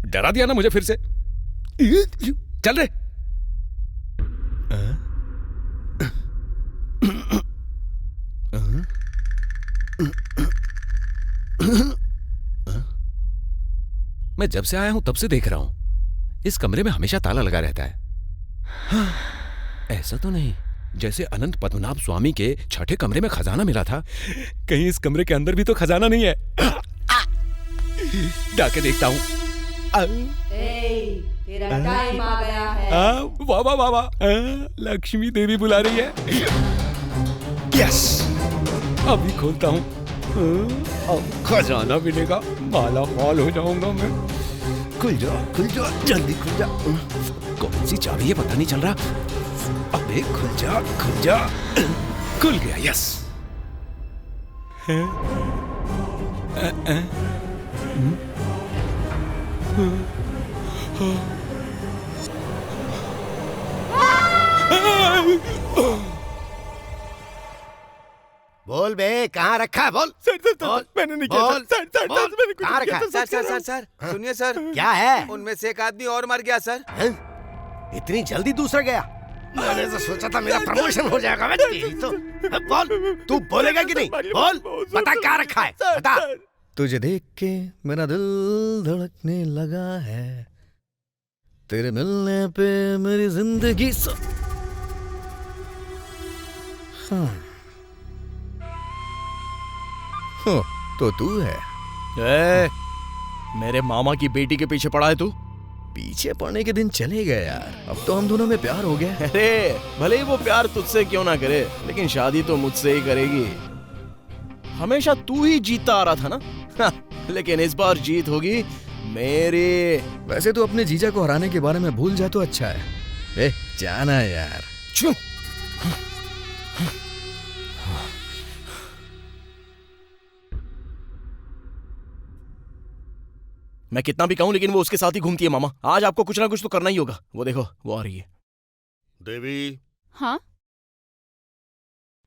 डरा दिया ना मुझे फिर से। चल रे। मैं जब से आया हूं तब से देख रहा हूं इस कमरे में हमेशा ताला लगा रहता है। ऐसा तो नहीं जैसे अनंत पद्मनाभ स्वामी के छठे कमरे में खजाना मिला था। कहीं इस कमरे के अंदर भी तो खजाना नहीं है। जाके देखता हूँ। तेरा टाइम आ गया है। वाह वाह वाह वाह, लक्ष्मी देवी बुला रही है। यस, अभी खोलता हूँ। अब खजाना मिलेगा, माला माल हो जाऊंगा मैं। खुल जा जल्दी खुल जा। कौन सी चाबी है पता नहीं चल रहा। अबे खुल जा खुल गया। यस। बोल बे, कहाँ रखा है? बोल। सर मैंने नहीं किया। सर मैंने कुछ नहीं किया। सर सुनिए सर। क्या है? उनमें से एक आदमी और मर गया सर। इतनी जल्दी दूसरा गया? मैंने तो सोचा था मेरा प्रमोशन हो जाएगा। मैं तेरी तो। बोल, तू बोलेगा कि नहीं? बोल, बता क्या रखा है, बता। तुझे देख के मेरा दिल धड़कने लगा है, तेरे मिलने पे मेरी जिंदगी तो तू है। मेरे मामा की बेटी के पीछे पड़ा है तू? पीछे पड़ने के दिन चले गए यार, अब तो हम दोनों में प्यार हो गया। अरे भले ही वो प्यार तुझसे क्यों ना करे, लेकिन शादी तो मुझसे ही करेगी। हमेशा तू ही जीतता आ रहा था ना। लेकिन इस बार जीत होगी मेरी। वैसे तो अपने जीजा को हराने के बारे में भूल जा तो अच्छा है। जाना यार। चुप। मैं कितना भी कहूं लेकिन वो उसके साथ ही घूमती है मामा। आज आपको कुछ ना कुछ तो करना ही होगा। वो देखो वो आ रही है। देवी। हाँ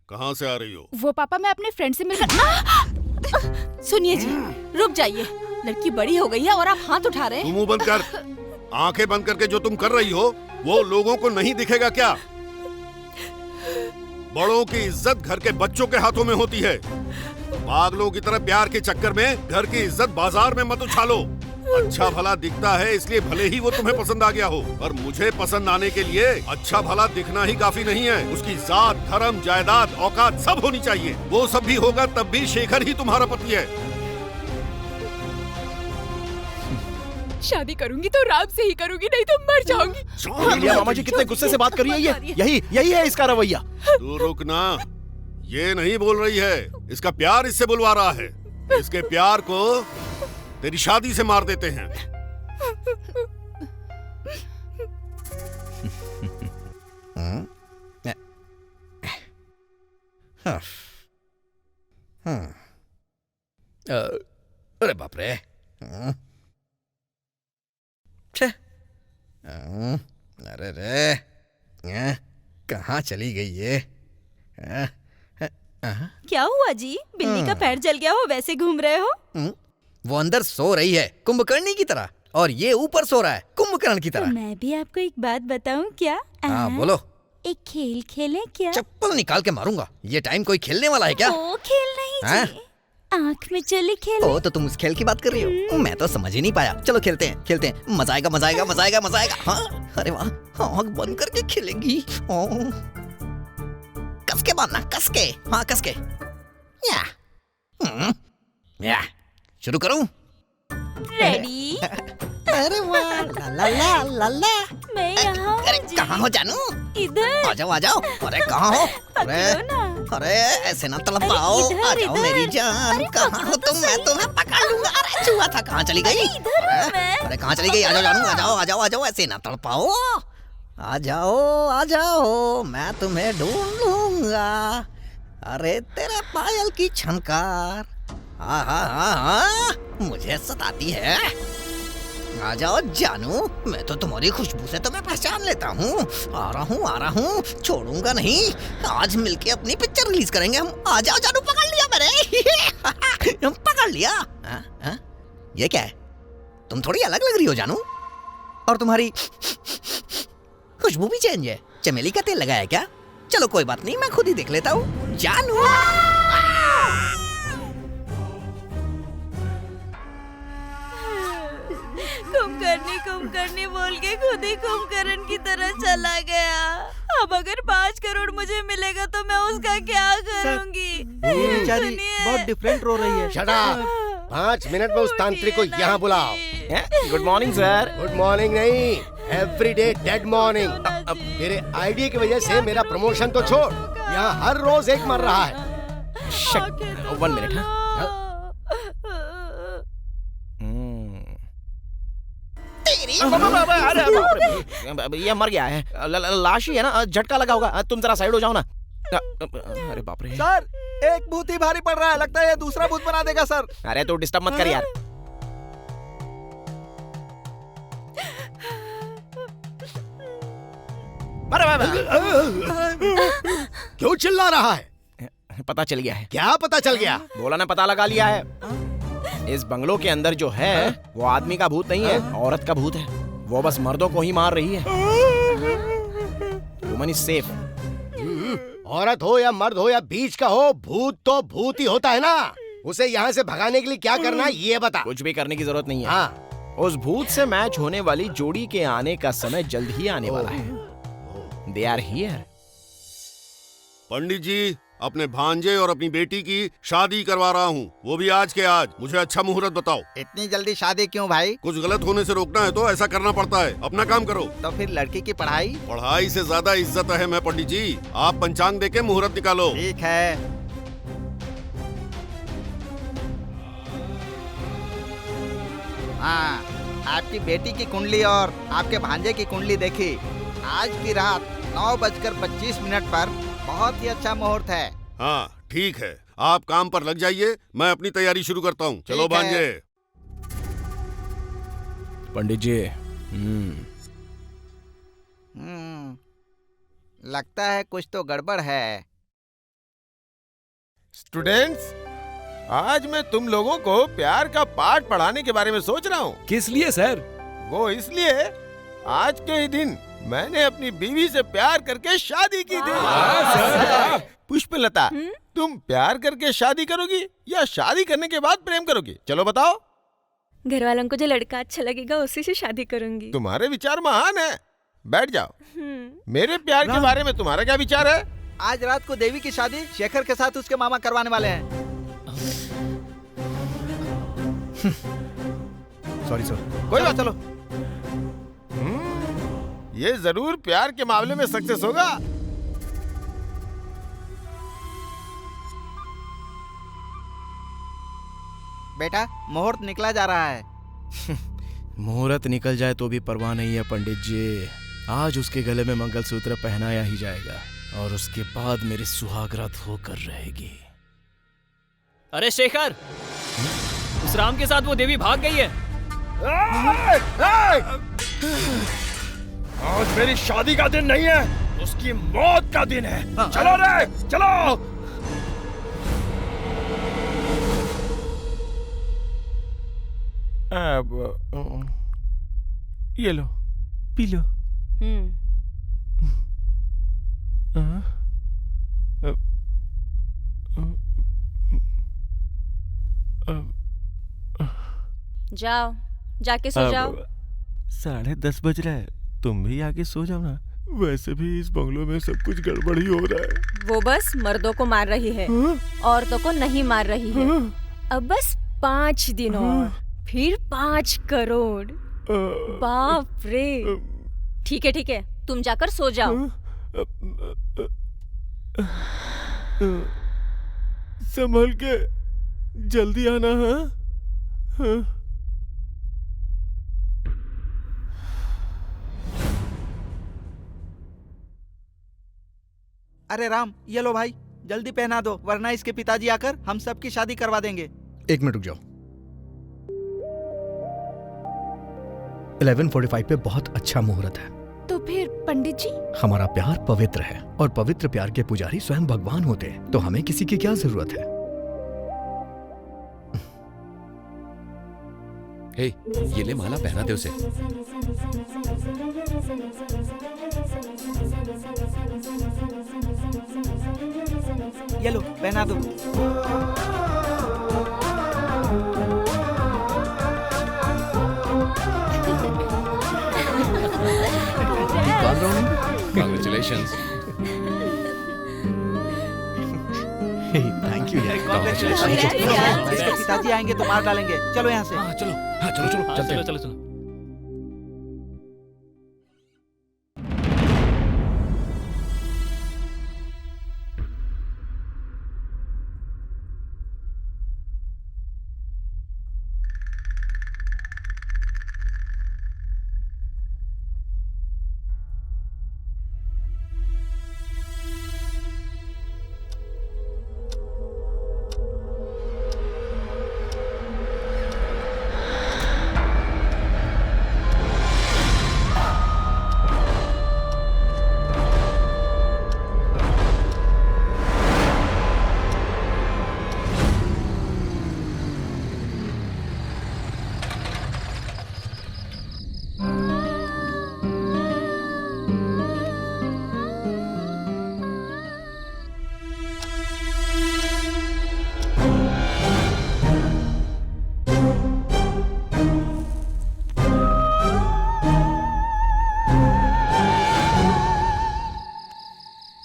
कहाँ से आ रही हो? वो पापा मैं अपने फ्रेंड से मिलकर। सुनिए जी, रुक जाइए। लड़की बड़ी हो गई है और आप हाथ उठा रहे हैं। तुम मुंह बंद कर। आंखें बंद करके जो तुम कर रही हो वो लोगों को नहीं दिखेगा क्या? बड़ों की इज्जत घर के बच्चों के हाथों में होती है। पागलों की तरह प्यार के चक्कर में घर की इज्जत बाजार में मत उछालो। अच्छा भला दिखता है इसलिए भले ही वो तुम्हें पसंद आ गया हो, और मुझे पसंद आने के लिए अच्छा भला दिखना ही काफी नहीं है। उसकी जात, धर्म, जायदाद, औकात सब होनी चाहिए। वो सब भी होगा तब भी शेखर ही तुम्हारा पति है। शादी करूंगी तो राम से ही करूंगी, नहीं तो मर जाऊंगी। मामा जी कितने गुस्से से बात कर रही है। यही है इसका रवैया। तू रुक ना, ये नहीं बोल रही है, इसका प्यार इससे बुलवा रहा है। इसके प्यार को तेरी शादी से मार देते हैं। अरे बाप रे। अरे रे, कहाँ चली गई ये? क्या हुआ जी? बिल्ली का पैर जल गया हो वैसे घूम रहे हो? वो अंदर सो रही है कुंभकर्णी की तरह, और ये ऊपर सो रहा है कुंभकर्ण की तरह। तो मैं भी आपको एक बात बताऊं क्या? हाँ बोलो। एक खेल खेलें क्या? चप्पल निकाल के मारूंगा। ये टाइम कोई खेलने वाला है क्या? वो खेल नहीं जी, आँख में चली खेल। ओ तो तुम उस खेल की बात कर रही हो? मैं तो समझ ही नहीं पाया। चलो खेलते हैं। मजा आएगा। हाँ अरे वाह, आँख बंद करके खेलेंगी। कस के बांधना, कस के। हाँ कस के। या शुरू करूं? रेडी? अरे वाह, ला ला ला ला ला। मैं यहाँ। अरे कहाँ हो जानू? इधर। आ जाओ आ जाओ। अरे कहाँ हो? अरे पकड़ो ना। अरे ऐसे ना तड़पाओ। आ जाओ मेरी जान। कहाँ हो तुम? मैं तुम्हें पकड़ लूंगा। अरे छुआ था, कहाँ चली गई? अरे कहाँ चली गई? आ जाओ जानू, आ जाओ आ जाओ आ जाओ। ऐसे ना तड़पाओ। आ जाओ, मैं तुम्हें ढूंढ लूंगा। अरे तेरे पायल की छनकार मुझे सताती है। आ जाओ जानू, मैं तो तुम्हारी खुशबू से तुम्हें पहचान लेता हूँ। आ रहा हूँ, छोड़ूंगा नहीं। आज मिलके अपनी पिक्चर रिलीज करेंगे हम। आ जाओ जानू, पकड़ लिया मैंने। हम पकड़ लिया। ये क्या है? तुम थोड़ी अलग लग रही हो जानू, और तुम्हारी खुशबू भी चेंज है। चमेली का तेल लगाया क्या? चलो कोई बात नहीं, मैं खुद ही देख लेता हूँ। जानू कुंभकर्णी बोल के खुद ही कुंभकर्ण की तरह चला गया। अब अगर 5 करोड़ मुझे मिलेगा तो मैं उसका क्या करूंगी? ये बेचारी बहुत डिफरेंट रो रही है। Shut up. 5 मिनट में उस तांत्रिक को यहाँ बुलाओ। Good morning sir. Good morning नहीं, एवरीडे डेड मॉर्निंग। तेरे आइडिया की वजह से मेरा प्रमोशन तो छोड़, यहाँ हर रोज एक मर रहा है। 1 मिनट। ये मर गया है, लाश ही है ना, झटका लगा होगा। तुम जरा साइड हो जाओ ना। अरे बाप रे सर, एक भूत ही भारी पड़ रहा है, लगता है ये दूसरा भूत बना देगा सर। अरे तू डिस्टर्ब मत कर यार। क्यों चिल्ला रहा है? पता चल गया है। क्या पता चल गया? बोला ना, पता लगा लिया है। इस बंगलों के अंदर जो है वो आदमी का भूत नहीं है, औरत का भूत है। वो बस मर्दों को ही मार रही है। Woman is safe. औरत हो या मर्द हो या बीच का हो, भूत तो भूत ही होता है ना। उसे यहाँ से भगाने के लिए क्या करना है ये बता। कुछ भी करने की जरूरत नहीं है। उस भूत से मैच होने वाली जोड़ी के आने का समय जल्द ही आने वाला है। They are here. पंडित जी, अपने भांजे और अपनी बेटी की शादी करवा रहा हूँ, वो भी आज के आज। मुझे अच्छा मुहूर्त बताओ। इतनी जल्दी शादी क्यों भाई? कुछ गलत होने से रोकना है तो ऐसा करना पड़ता है। अपना काम करो। तो फिर लड़की की पढ़ाई? पढ़ाई से ज्यादा इज्जत है मैं पंडित जी। आप पंचांग देके मुहूर्त निकालो। ठीक है। हाँ, आपकी बेटी की कुंडली और आपके भांजे की कुंडली देखी। आज की रात 9:25 पर बहुत ही अच्छा मुहूर्त है। हाँ ठीक है, आप काम पर लग जाइए, मैं अपनी तैयारी शुरू करता हूँ। चलो भांजे। पंडित जी। लगता है कुछ तो गड़बड़ है। स्टूडेंट्स, आज मैं तुम लोगों को प्यार का पाठ पढ़ाने के बारे में सोच रहा हूँ। किस लिए सर? वो इसलिए, आज के ही दिन मैंने अपनी बीवी से प्यार करके शादी की थी। पुष्पलता, तुम प्यार करके शादी करोगी या शादी करने के बाद प्रेम करोगी? चलो बताओ। घर वालों को जो लड़का अच्छा लगेगा उसी से शादी करूंगी। तुम्हारे विचार महान है। बैठ जाओ। मेरे प्यार के बारे में तुम्हारा क्या विचार है? आज रात को देवी की शादी शेखर के साथ उसके मामा करवाने वाले हैं। Sorry sir. कोई बात, चलो। ये जरूर प्यार के मामले में सक्सेस होगा। बेटा, मुहूर्त निकला जा रहा है। मुहूर्त निकल जाए तो भी परवाह नहीं है पंडित जी। आज उसके गले में मंगलसूत्र पहनाया ही जाएगा और उसके बाद मेरी सुहागरात होकर रहेगी। अरे शेखर, उस राम के साथ वो देवी भाग गई है। आज मेरी शादी का दिन नहीं है, उसकी मौत का दिन है। चलो रे, चलो। अब ये लो, पी लो। जाओ, जाके सो जाओ। 10:30 बज रहा है, तुम भी आके सो जाओ ना। वैसे भी इस बंगलों में सब कुछ गड़बड़ ही हो रहा है। वो बस मर्दों को मार रही है, औरतों को नहीं मार रही है। अब बस 5 दिन और फिर 5 करोड़। बाप रे। ठीक है, तुम जाकर सो जाओ। संभल के जल्दी आना। हाँ? अरे राम, ये लो भाई, जल्दी पहना दो, वरना इसके पिताजी आकर हम सबकी शादी करवा देंगे। 1 मिनट रुक जाओ। 11:45 पे बहुत अच्छा मुहूर्त है। तो फिर पंडित जी? हमारा प्यार पवित्र है और पवित्र प्यार के पुजारी स्वयं भगवान होते हैं, तो हमें किसी की क्या जरूरत है। हे, ये ले माला, पहना दे उसे। ये लो, पहना दो। Congratulations. थैंक यू यार। इसके पिताजी आएंगे तो मार डालेंगे। चलो यहाँ से। चलो।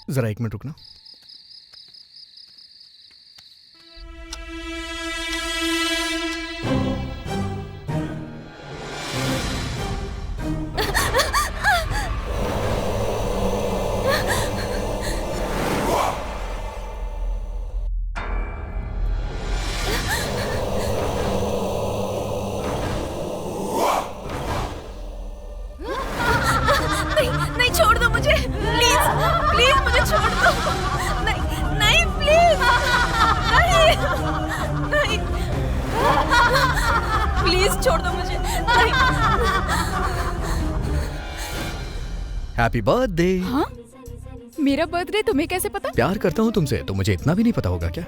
जरा 1 मिनट रुकना। नहीं, छोड़ दो मुझे, प्लीज मुझे छोड़ दो। नहीं प्लीज, नहीं प्लीज छोड़ दो मुझे। नहीं। Happy birthday. हाँ? मेरा बर्थडे तुम्हें कैसे पता? प्यार करता हूँ तुमसे, तो मुझे इतना भी नहीं पता होगा क्या?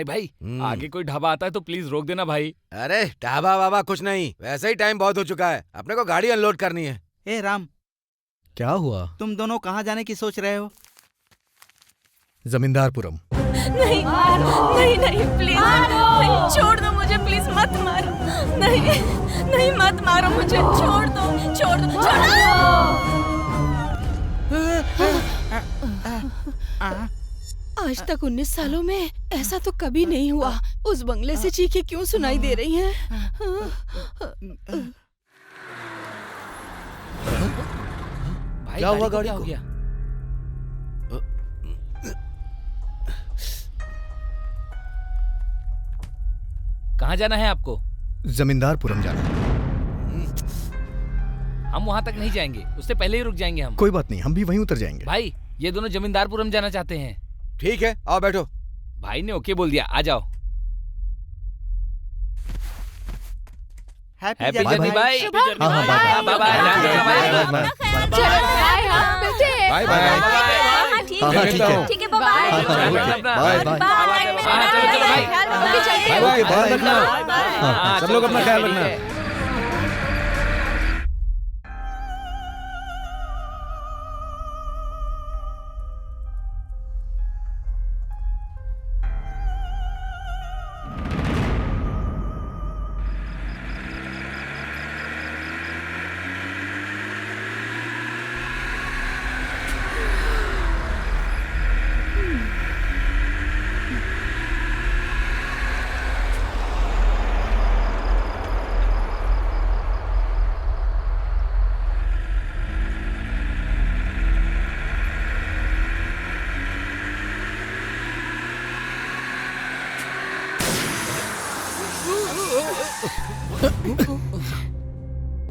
भाई आगे कोई ढाबा आता है तो प्लीज रोक देना भाई। अरे ढाबा वाबा कुछ नहीं, वैसे ही टाइम बहुत हो चुका है, अपने को गाड़ी अनलोड करनी है। ए राम, क्या हुआ? तुम दोनों कहाँ जाने की सोच रहे हो? जमींदारपुरम। नहीं प्लीज, नहीं, छोड़ दो मुझे, प्लीज मत मारो। नहीं मत मारो मुझे, छोड़ दो। आज तक 19 सालों में ऐसा तो कभी नहीं हुआ। उस बंगले से चीखें क्यों सुनाई दे रही हैं? क्या हुआ गाड़ी को? कहाँ जाना है आपको? जमींदारपुरम जाना है। हम वहाँ तक नहीं जाएंगे, उससे पहले ही रुक जाएंगे हम। कोई बात नहीं, हम भी वहीं उतर जाएंगे। भाई ये दोनों जमींदारपुरम जाना चाहते हैं। ठीक है, आओ बैठो। भाई ने ओके बोल दिया, आ जाओ। हैप्पी जर्नी भाई। ठीक है, बाय। सब लोग अपना ख्याल रखना।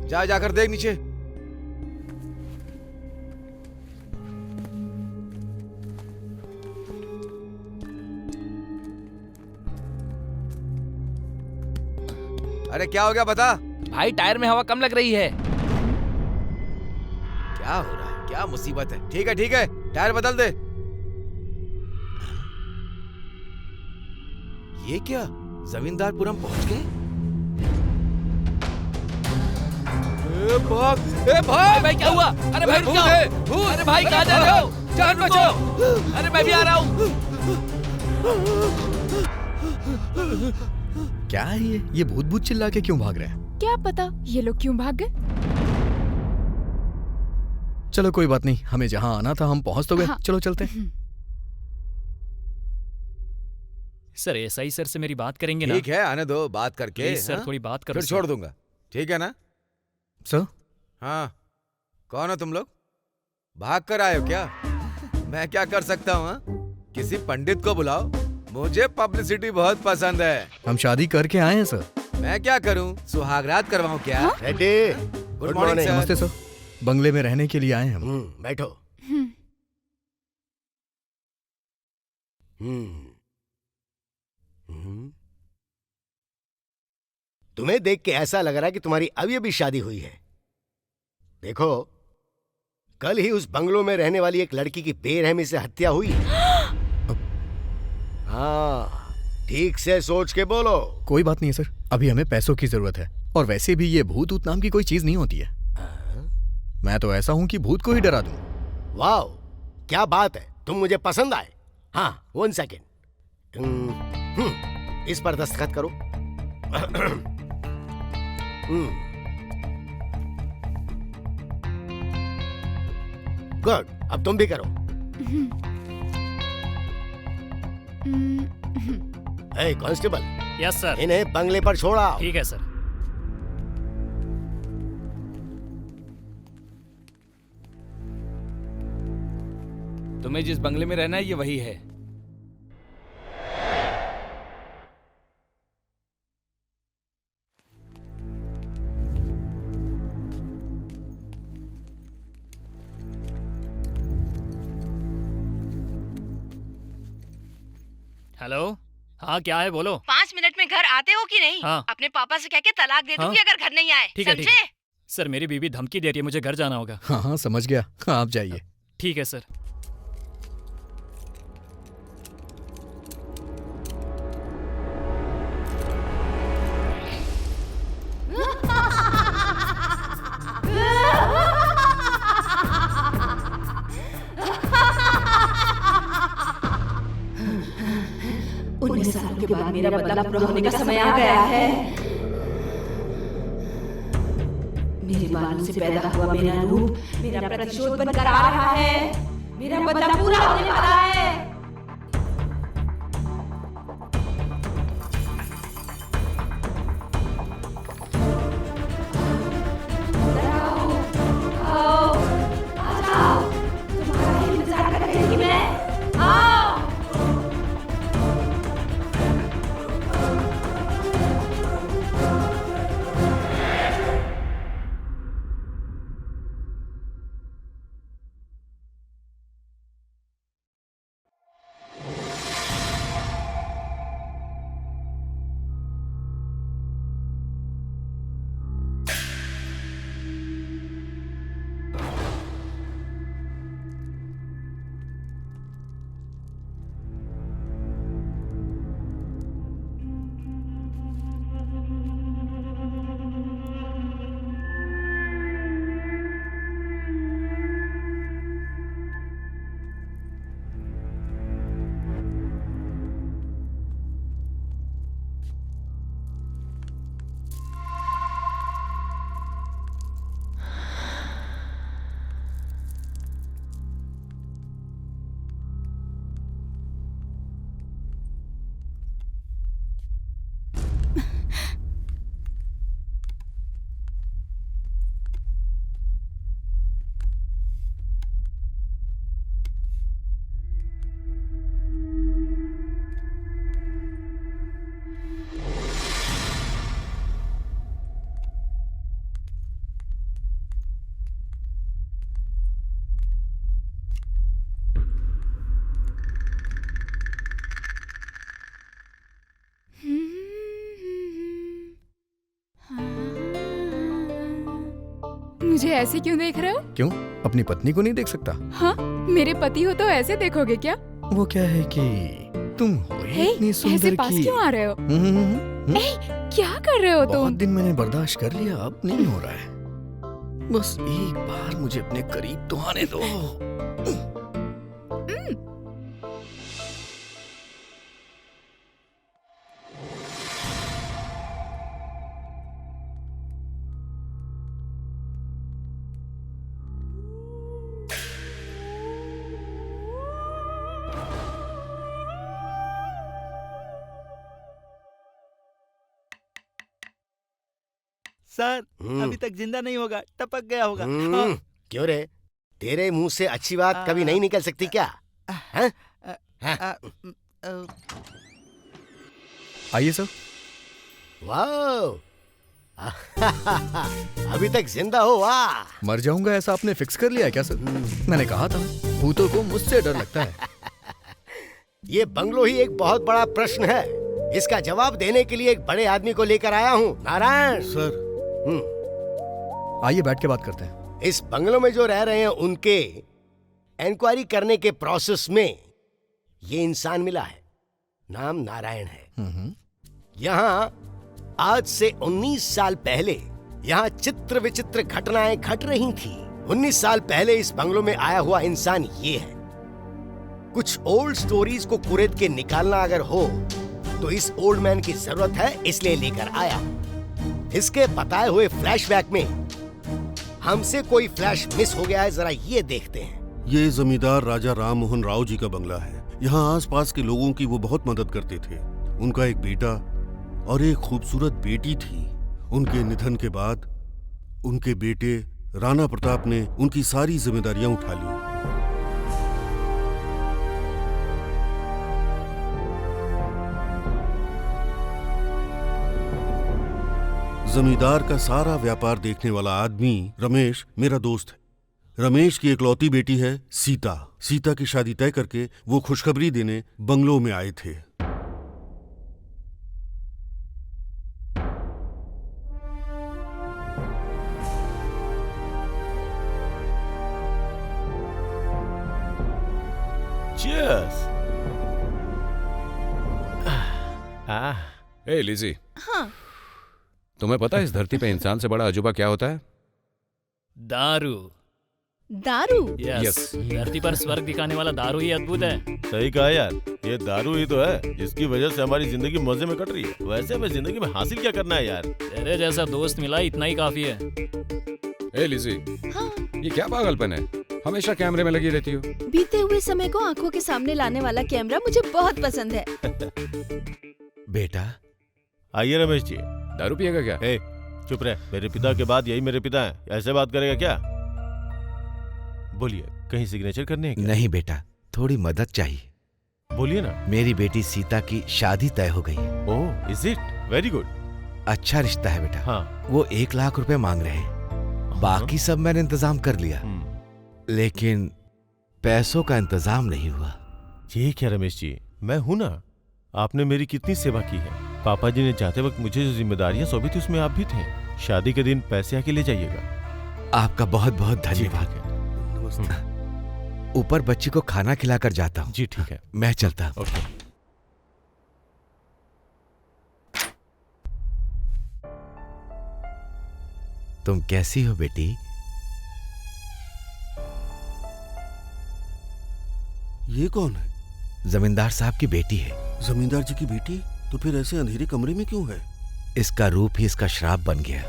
जाकर देख नीचे। अरे क्या हो गया बता। भाई टायर में हवा कम लग रही है। क्या हो रहा है, क्या मुसीबत है? ठीक है टायर बदल दे। ये क्या, जमींदारपुरम पहुंच गए? भाग भाई क्या हुआ? अरे भाई रुक जाओ। अरे भाई कहाँ जा रहे हो? जान बचाओ। अरे मैं भी आ रहा हूँ। क्या है ये भूत भूत चिल्ला के क्यों भाग रहे हैं? क्या पता ये लोग क्यों भाग गए। चलो कोई बात नहीं, हमें जहाँ आना था हम पहुंच तो गए। हाँ। चलो चलते हैं। सर एसआई सर से मेरी बात करेंगे ना? ठीक है, आने दो, बात करके। प्लीज सर, थोड़ी बात करो। फिर छोड़ दूंगा, ठीक है ना सर? हाँ, कौन हो तुम लोग? भाग कर आए हो क्या? मैं क्या कर सकता हूँ? किसी पंडित को बुलाओ, मुझे पब्लिसिटी बहुत पसंद है। हम शादी करके आए हैं सर। मैं क्या करूँ, सुहागरात करवाऊँ क्या? Good morning sir. नमस्ते सर, बंगले में रहने के लिए आए हैं हम। बैठो। तुम्हें देख के ऐसा लग रहा है कि तुम्हारी अभी अभी शादी हुई है। देखो, कल ही उस बंगलो में रहने वाली एक लड़की की बेरहमी से हत्या हुई। हाँ, ठीक से सोच के बोलो। कोई बात नहीं है सर, अभी हमें पैसों की जरूरत है, और वैसे भी ये भूत ऊत नाम की कोई चीज नहीं होती है। मैं तो ऐसा हूँ कि भूत को ही डरा दूं। वाह, क्या बात है, तुम मुझे पसंद आए। हाँ, 1 सेकेंड। इस पर दस्तखत करो। गुड, अब तुम भी करो। हे कांस्टेबल। Yes sir. इन्हें बंगले पर छोड़ा। ठीक है सर। तुम्हें जिस बंगले में रहना है ये वही है। हेलो, हाँ क्या है बोलो। 5 मिनट में घर आते हो कि नहीं? हाँ। अपने पापा से कह के तलाक दे दूंगी अगर घर नहीं आए। ठीक है समझे? सर, मेरी बीवी धमकी दे रही है, मुझे घर जाना होगा। हाँ हाँ समझ गया, हाँ, आप जाइए। ठीक है सर। उन्नीस सालों के बाद मेरा बदला पूरा होने का समय आ गया है। मेरे बालों से पैदा हुआ मेरा रूप मेरा प्रतिशोध बनकर आ रहा है। मेरा बदला पूरा होने वाला है। आओ, आ जाओ, तुम्हारा इंतजार कर रही थी मैं। आओ। मुझे ऐसे क्यों देख रहे हो? क्यों, अपनी पत्नी को नहीं देख सकता? हाँ, मेरे पति हो तो ऐसे देखोगे क्या? वो क्या है कि तुम हो ही इतनी ऐसे सुंदर पास की। क्यों आ रहे हो? क्या कर रहे हो तुम? बहुत दिन मैंने बर्दाश्त कर लिया, अब नहीं हो रहा है। बस एक बार मुझे अपने करीब तो आने दो। सर अभी तक जिंदा नहीं होगा, टपक गया होगा। क्यों रे, तेरे मुंह से अच्छी बात कभी नहीं निकल सकती क्या? हैं? आइए सर। वाह अभी तक जिंदा हो, वाह। मर जाऊंगा ऐसा आपने फिक्स कर लिया क्या सर? मैंने कहा था भूतों को मुझसे डर लगता है। ये बंगलो ही एक बहुत बड़ा प्रश्न है, इसका जवाब देने के लिए एक बड़े आदमी को लेकर आया हूँ। नारायण सर। आइए बैठ के बात करते हैं। इस बंगलो में जो रह रहे हैं उनके इंक्वायरी करने के प्रोसेस में ये इंसान मिला है, नाम नारायण है। यहाँ आज से 19 साल पहले यहाँ चित्र विचित्र घटनाएं घट रही थी। 19 साल पहले इस बंगलो में आया हुआ इंसान ये है। कुछ ओल्ड स्टोरीज को कुरेद के निकालना अगर हो तो इस ओल्ड मैन की जरूरत है, इसलिए लेकर आया। इसके बताए हुए फ्लैशबैक में हमसे कोई फ्लैश मिस हो गया है, जरा ये देखते हैं। ये जमींदार राजा राम मोहन राव जी का बंगला है। यहाँ आसपास के लोगों की वो बहुत मदद करते थे। उनका एक बेटा और एक खूबसूरत बेटी थी। उनके निधन के बाद उनके बेटे राणा प्रताप ने उनकी सारी जिम्मेदारियां उठा ली। जमींदार का सारा व्यापार देखने वाला आदमी रमेश मेरा दोस्त है। रमेश की इकलौती बेटी है सीता। सीता की शादी तय करके वो खुशखबरी देने बंगलो में आए थे। Cheers. ए लिजी, हाँ। तुम्हें पता है इस धरती पे इंसान से बड़ा अजूबा क्या होता है? दारू। दारू? यस। धरती पर स्वर्ग दिखाने वाला दारू ही अद्भुत है। सही कहा यार, ये दारू ही तो है जिसकी वजह से हमारी जिंदगी मजे में कट रही है। वैसे हमें जिंदगी में हासिल क्या करना है यार? तेरे जैसा दोस्त मिला इतना ही काफी है। ए लिजी, हाँ। ये क्या पागलपन है? हमेशा कैमरे में लगी रहती हो। बीते हुए समय को आंखों के सामने लाने वाला कैमरा मुझे बहुत पसंद है। बेटा आइए रमेश जी। दारू पिएगा क्या? ए, चुप रहे, मेरे पिता के बाद यही मेरे पिता हैं। ऐसे बात करेगा क्या? बोलिए, कहीं सिग्नेचर करने हैं क्या? नहीं बेटा, थोड़ी मदद चाहिए। बोलिए ना। मेरी बेटी सीता की शादी तय हो गई है। ओह, इज इट? Very good. अच्छा रिश्ता है बेटा। हाँ। वो 1 लाख रुपए मांग रहे हैं। बाकी सब मैंने इंतजाम कर लिया, लेकिन पैसों का इंतजाम नहीं हुआ। ये क्या रमेश जी, मैं हूं ना। आपने मेरी कितनी सेवा की है। पापा जी ने जाते वक्त मुझे जो जिम्मेदारियां सौंपी थी उसमें आप भी थे। शादी के दिन पैसे आके ले जाइएगा। आपका बहुत बहुत धन्यवाद। ऊपर बच्ची को खाना खिलाकर जाता हूँ। जी ठीक है, मैं चलता हूँ। ओके। तुम कैसी हो बेटी? ये कौन है? जमींदार साहब की बेटी है। जमींदार जी की बेटी? तो फिर ऐसे अंधेरे कमरे में क्यों है? इसका रूप ही इसका श्राप बन गया।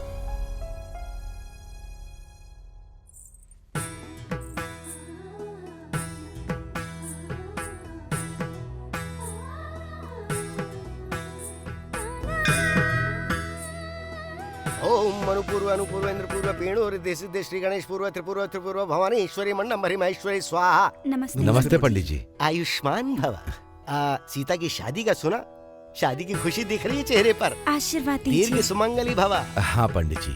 ओम मनुपूर्व अनुपूर्व इंद्रपूर्व पेणु हृदय सिद्धे श्री गणेश पूर्व त्रिपूर्व त्रिपूर्व भवानी ईश्वरी मंडम भरी महेश्वरी स्वाहा। नमस्ते। नमस्ते पंडित जी। आयुष्मान भव। सीता की शादी का सुना? शादी की खुशी दिख रही है चेहरे पर। आशीर्वाद दीर्घ सुमंगली भवा। हाँ पंडित जी,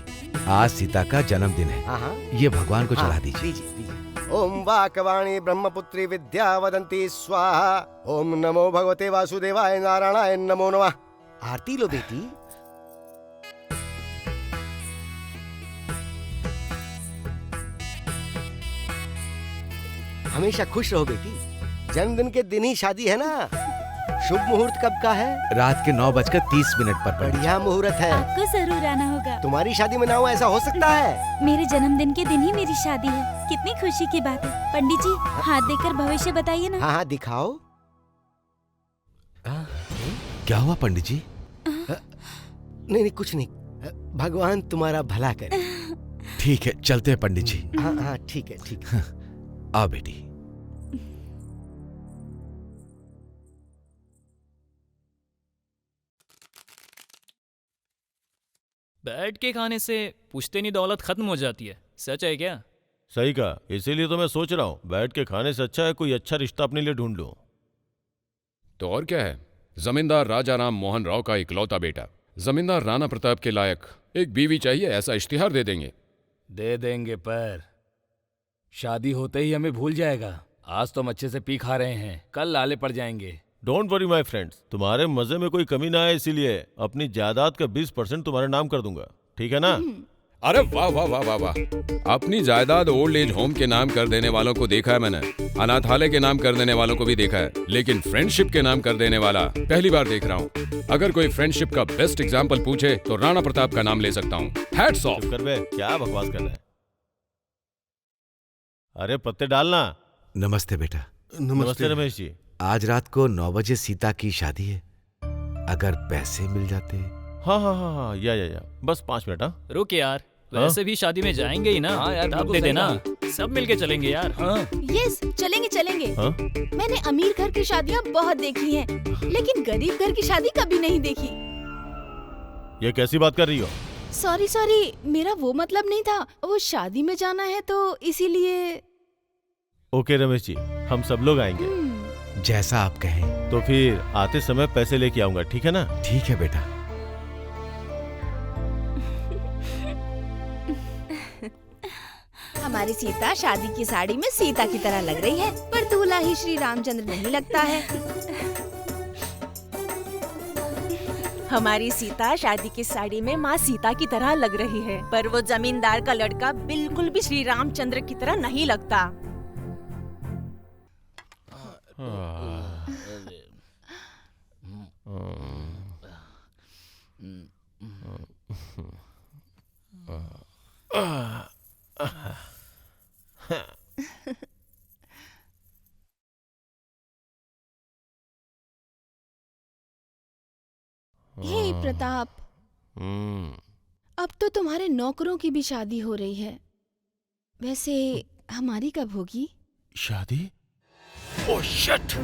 आज सीता का जन्मदिन है। ये भगवान को चढ़ा दीजिए। ओम वाकवाणी ब्रह्मपुत्री विद्या वदंती स्वाहा। ओम नमो भगवते वासुदेवाय नारायणाय नमो नमः। आरती लो बेटी। हमेशा खुश रहो बेटी। जन्मदिन के दिन ही शादी है ना। शुभ मुहूर्त कब का है? रात के 9:30 पर। बढ़िया मुहूर्त है। आपको जरूर आना होगा। तुम्हारी शादी में ना हो ऐसा हो सकता है? मेरे जन्मदिन के दिन ही मेरी शादी है, कितनी खुशी की बात है। पंडित जी हाथ देकर भविष्य बताइए ना। हाँ दिखाओ। क्या हुआ पंडित जी? नहीं कुछ नहीं, भगवान तुम्हारा भला करे। ठीक है चलते हैं पंडित जी। हाँ ठीक है ठीक है। आओ बेटी। बैठ के खाने से पुश्तैनी दौलत खत्म हो जाती है, सच है क्या? सही कहा, इसीलिए तो मैं सोच रहा हूँ बैठ के खाने से अच्छा है कोई अच्छा रिश्ता अपने लिए ढूंढ लूं। तो और क्या है, जमींदार राजा राम मोहन राव का इकलौता बेटा, जमींदार राणा प्रताप के लायक एक बीवी चाहिए, ऐसा इश्तिहार दे देंगे। दे देंगे पर शादी होते ही हमें भूल जाएगा। आज तो हम अच्छे से पी खा रहे हैं, कल लाले पड़ जाएंगे। डोंट वरी माय फ्रेंड्स, तुम्हारे मजे में कोई कमी ना आए इसीलिए अपनी जायदाद का 20% तुम्हारे नाम कर दूंगा, ठीक है ना? अरे वाह वाह वाह वाह वाह, अपनी जायदाद ओल्ड एज होम के नाम कर देने वालों को देखा है मैंने, अनाथालय के नाम कर देने वालों को भी देखा है, लेकिन फ्रेंडशिप के नाम कर देने वाला पहली बार देख रहा हूँ। अगर कोई फ्रेंडशिप का बेस्ट एग्जाम्पल पूछे तो राणा प्रताप का नाम ले सकता हूँ। Hats off. कर बे, क्या बकवास कर रहा है? अरे पत्ते डालना। नमस्ते बेटा। नमस्ते रमेश जी। आज रात को 9 बजे सीता की शादी है, अगर पैसे मिल जाते। हाँ या बस 5 मिनट। हाँ रुक यार, वैसे भी शादी में जाएंगे ही ना। हाँ यार, अब दे देना, सब मिलके चलेंगे यार। हाँ यस चलेंगे। हाँ? मैंने अमीर घर की शादियाँ बहुत देखी हैं, लेकिन गरीब घर की शादी कभी नहीं देखी। ये कैसी बात कर रही हो? सॉरी, मेरा वो मतलब नहीं था। वो शादी में जाना है तो इसीलिए। ओके रमेश जी, हम सब लोग आएंगे। जैसा आप कहें। तो फिर आते समय पैसे लेके आऊंगा, ठीक है ना? ठीक है बेटा। हमारी सीता शादी की साड़ी में सीता की तरह लग रही है, पर दूल्हा ही श्री रामचंद्र नहीं लगता है। हमारी सीता शादी की साड़ी में माँ सीता की तरह लग रही है, पर वो जमींदार का लड़का बिल्कुल भी श्री रामचंद्र की तरह नहीं लगता। हे प्रताप, अब तो तुम्हारे नौकरों की भी शादी हो रही है। वैसे हमारी कब होगी शादी? Oh shit!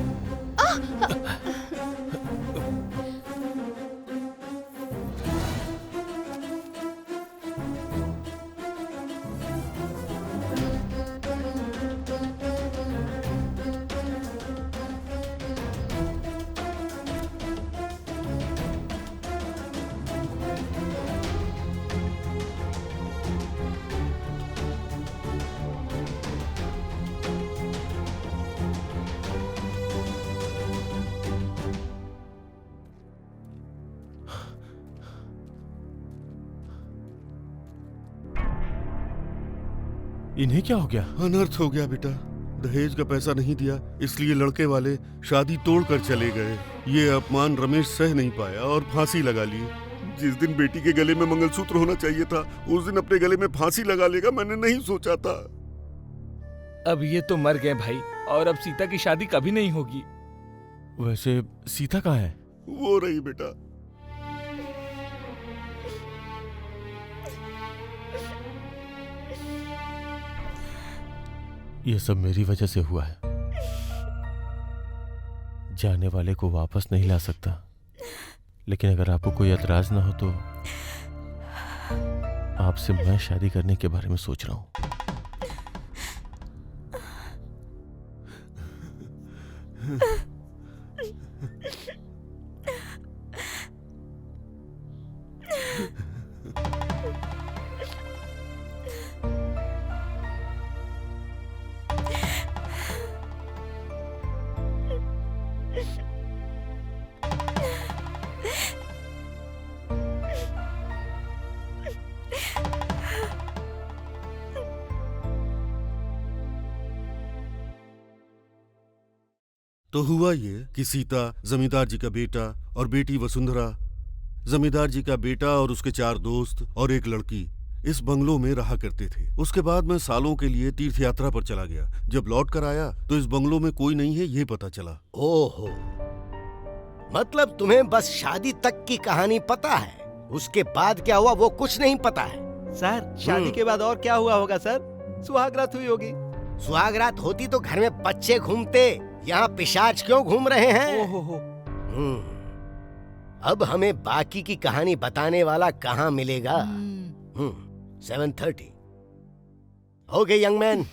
इन्हें क्या हो गया? अनर्थ हो गया बेटा। दहेज का पैसा नहीं दिया, इसलिए लड़के वाले शादी तोड़कर चले गए। ये अपमान रमेश सह नहीं पाया और फांसी लगा ली। जिस दिन बेटी के गले में मंगलसूत्र होना चाहिए था, उस दिन अपने गले में फांसी लगा लेगा, मैंने नहीं सोचा था। अब ये तो मर गए भाई, और अब सीता की शादी कभी नहीं होगी। वैसे सीता कहाँ है? वो रही बेटा। ये सब मेरी वजह से हुआ है। जाने वाले को वापस नहीं ला सकता, लेकिन अगर आपको कोई एतराज ना हो तो आपसे मैं शादी करने के बारे में सोच रहा हूं। तो हुआ ये कि सीता, जमींदार जी का बेटा और बेटी वसुंधरा, जमींदार जी का बेटा और उसके 4 दोस्त और एक लड़की इस बंगलों में रहा करते थे। उसके बाद मैं सालों के लिए तीर्थ यात्रा पर चला गया। जब लौट कर आया तो इस बंगलों में कोई नहीं है ये पता चला। ओहो, मतलब तुम्हें बस शादी तक की कहानी पता है, उसके बाद क्या हुआ वो कुछ नहीं पता है। सर शादी के बाद और क्या हुआ होगा सर? सुहागरात हुई होगी। सुहागरात होती तो घर में बच्चे घूमते, यहाँ पिशाच क्यों घूम रहे हैं? ओहो। अब हमें बाकी की कहानी बताने वाला कहाँ मिलेगा? 7:30। Okay young man,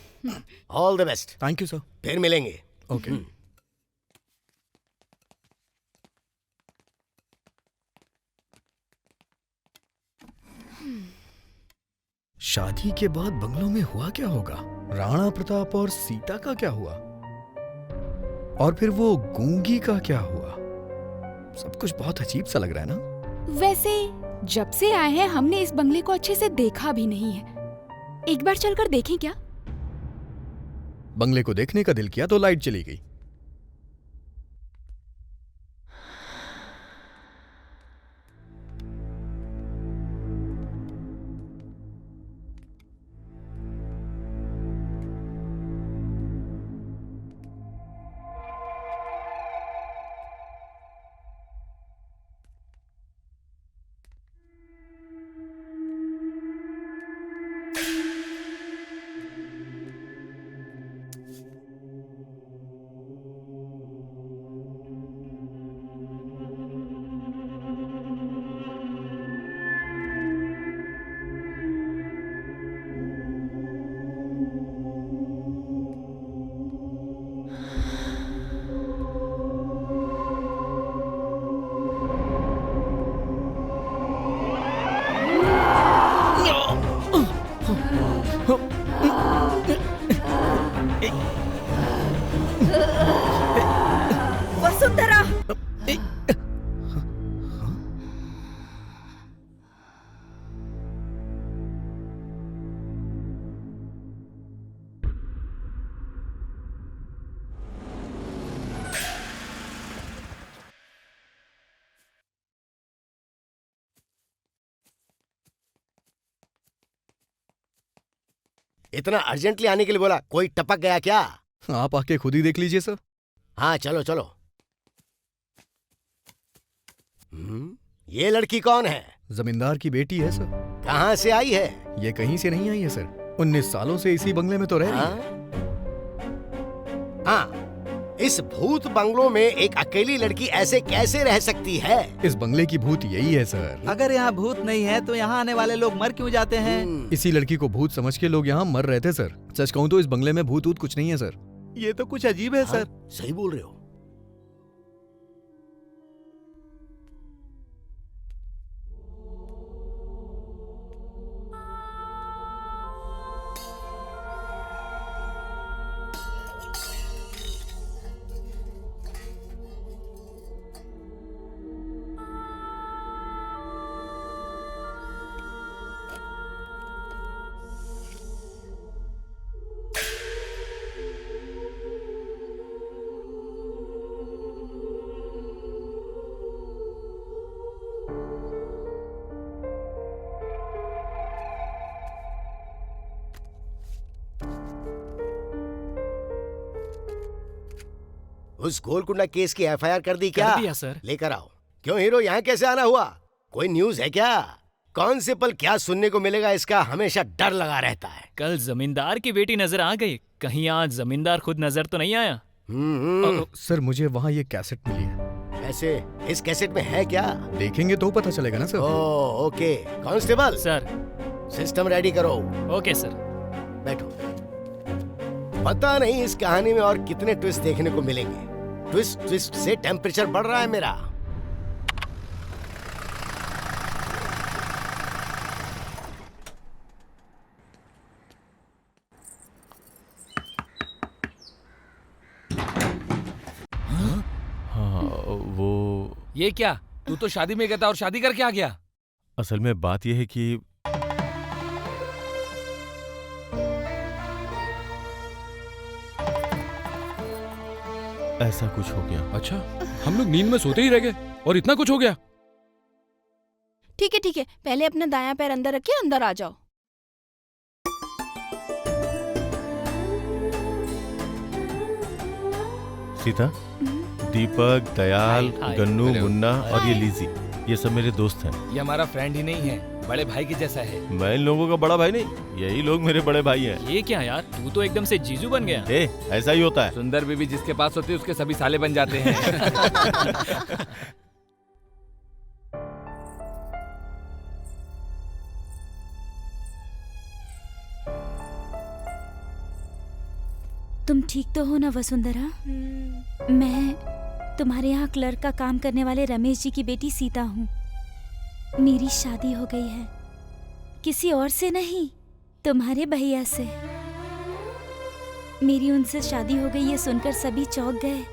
all the best. Thank you sir. फिर मिलेंगे। ओके। शादी के बाद बंगलों में हुआ क्या होगा? राणा प्रताप और सीता का क्या हुआ? और फिर वो गूंगी का क्या हुआ? सब कुछ बहुत अजीब सा लग रहा है ना? वैसे जब से आए हैं हमने इस बंगले को अच्छे से देखा भी नहीं है। एक बार चलकर देखें क्या? बंगले को देखने का दिल किया तो लाइट चली गई। वसुंधरा, इतना अर्जेंटली आने के लिए बोला, कोई टपक गया क्या? आप आके खुद ही देख लीजिए सर। हाँ चलो चलो। ये लड़की कौन है? जमींदार की बेटी है सर। कहाँ से आई है? ये कहीं से नहीं आई है सर। 19 सालों से इसी बंगले में तो रह रही है। हाँ, इस भूत बंगलों में एक अकेली लड़की ऐसे कैसे रह सकती है? इस बंगले की भूत यही है सर। अगर यहाँ भूत नहीं है तो यहाँ आने वाले लोग मर क्यों जाते हैं? इसी लड़की को भूत समझ के लोग यहाँ मर रहे थे सर। सच कहूँ तो इस बंगले में भूत ऊत कुछ नहीं है सर। ये तो कुछ अजीब है सर। सही बोल रहे हो। उस गोलकुंडा केस की एफआईआर कर दी क्या? कर दिया सर। लेकर आओ। क्यों हीरो, यहाँ कैसे आना हुआ? कोई न्यूज है क्या? कौन से पल क्या सुनने को मिलेगा, इसका हमेशा डर लगा रहता है। कल जमींदार की बेटी नजर आ गई, कहीं आज जमींदार खुद नजर तो नहीं आया? सर मुझे वहाँ ये कैसेट मिली है। ऐसे इस कैसेट में है क्या? देखेंगे तो पता चलेगा ना sir. Okay constable sir, system ready करो। Okay sir. बैठो। पता नहीं इस कहानी में और कितने ट्विस्ट देखने को मिलेंगे। ट्विस्ट ट्विस्ट से टेम्परेचर बढ़ रहा है मेरा। हाँ वो ये क्या? तू तो शादी में गया था और शादी करके आ गया। असल में बात यह है कि ऐसा कुछ हो गया। अच्छा, हम लोग नींद में सोते ही रह गए और इतना कुछ हो गया। ठीक है, पहले अपना दायां पैर अंदर रखिए, अंदर आ जाओ। सीता, दीपक, दयाल, गन्नू, मुन्ना और ये लीजी, ये सब मेरे दोस्त हैं। ये हमारा फ्रेंड ही नहीं है, बड़े भाई के जैसा है। मैं इन लोगों का बड़ा भाई नहीं, यही लोग मेरे बड़े भाई हैं। ये क्या यार, तू तो एकदम से जीजू बन गया। ऐसा ही होता है। सुंदर बीबी जिसके पास होती है उसके सभी साले बन जाते हैं। तुम ठीक तो हो ना वसुंधरा? मैं तुम्हारे यहाँ क्लर्क का काम करने वाले रमेश जी की बेटी सीता हूँ। मेरी शादी हो गई है, किसी और से नहीं, तुम्हारे भैया से। मेरी उनसे शादी हो गई ये सुनकर सभी चौंक गए,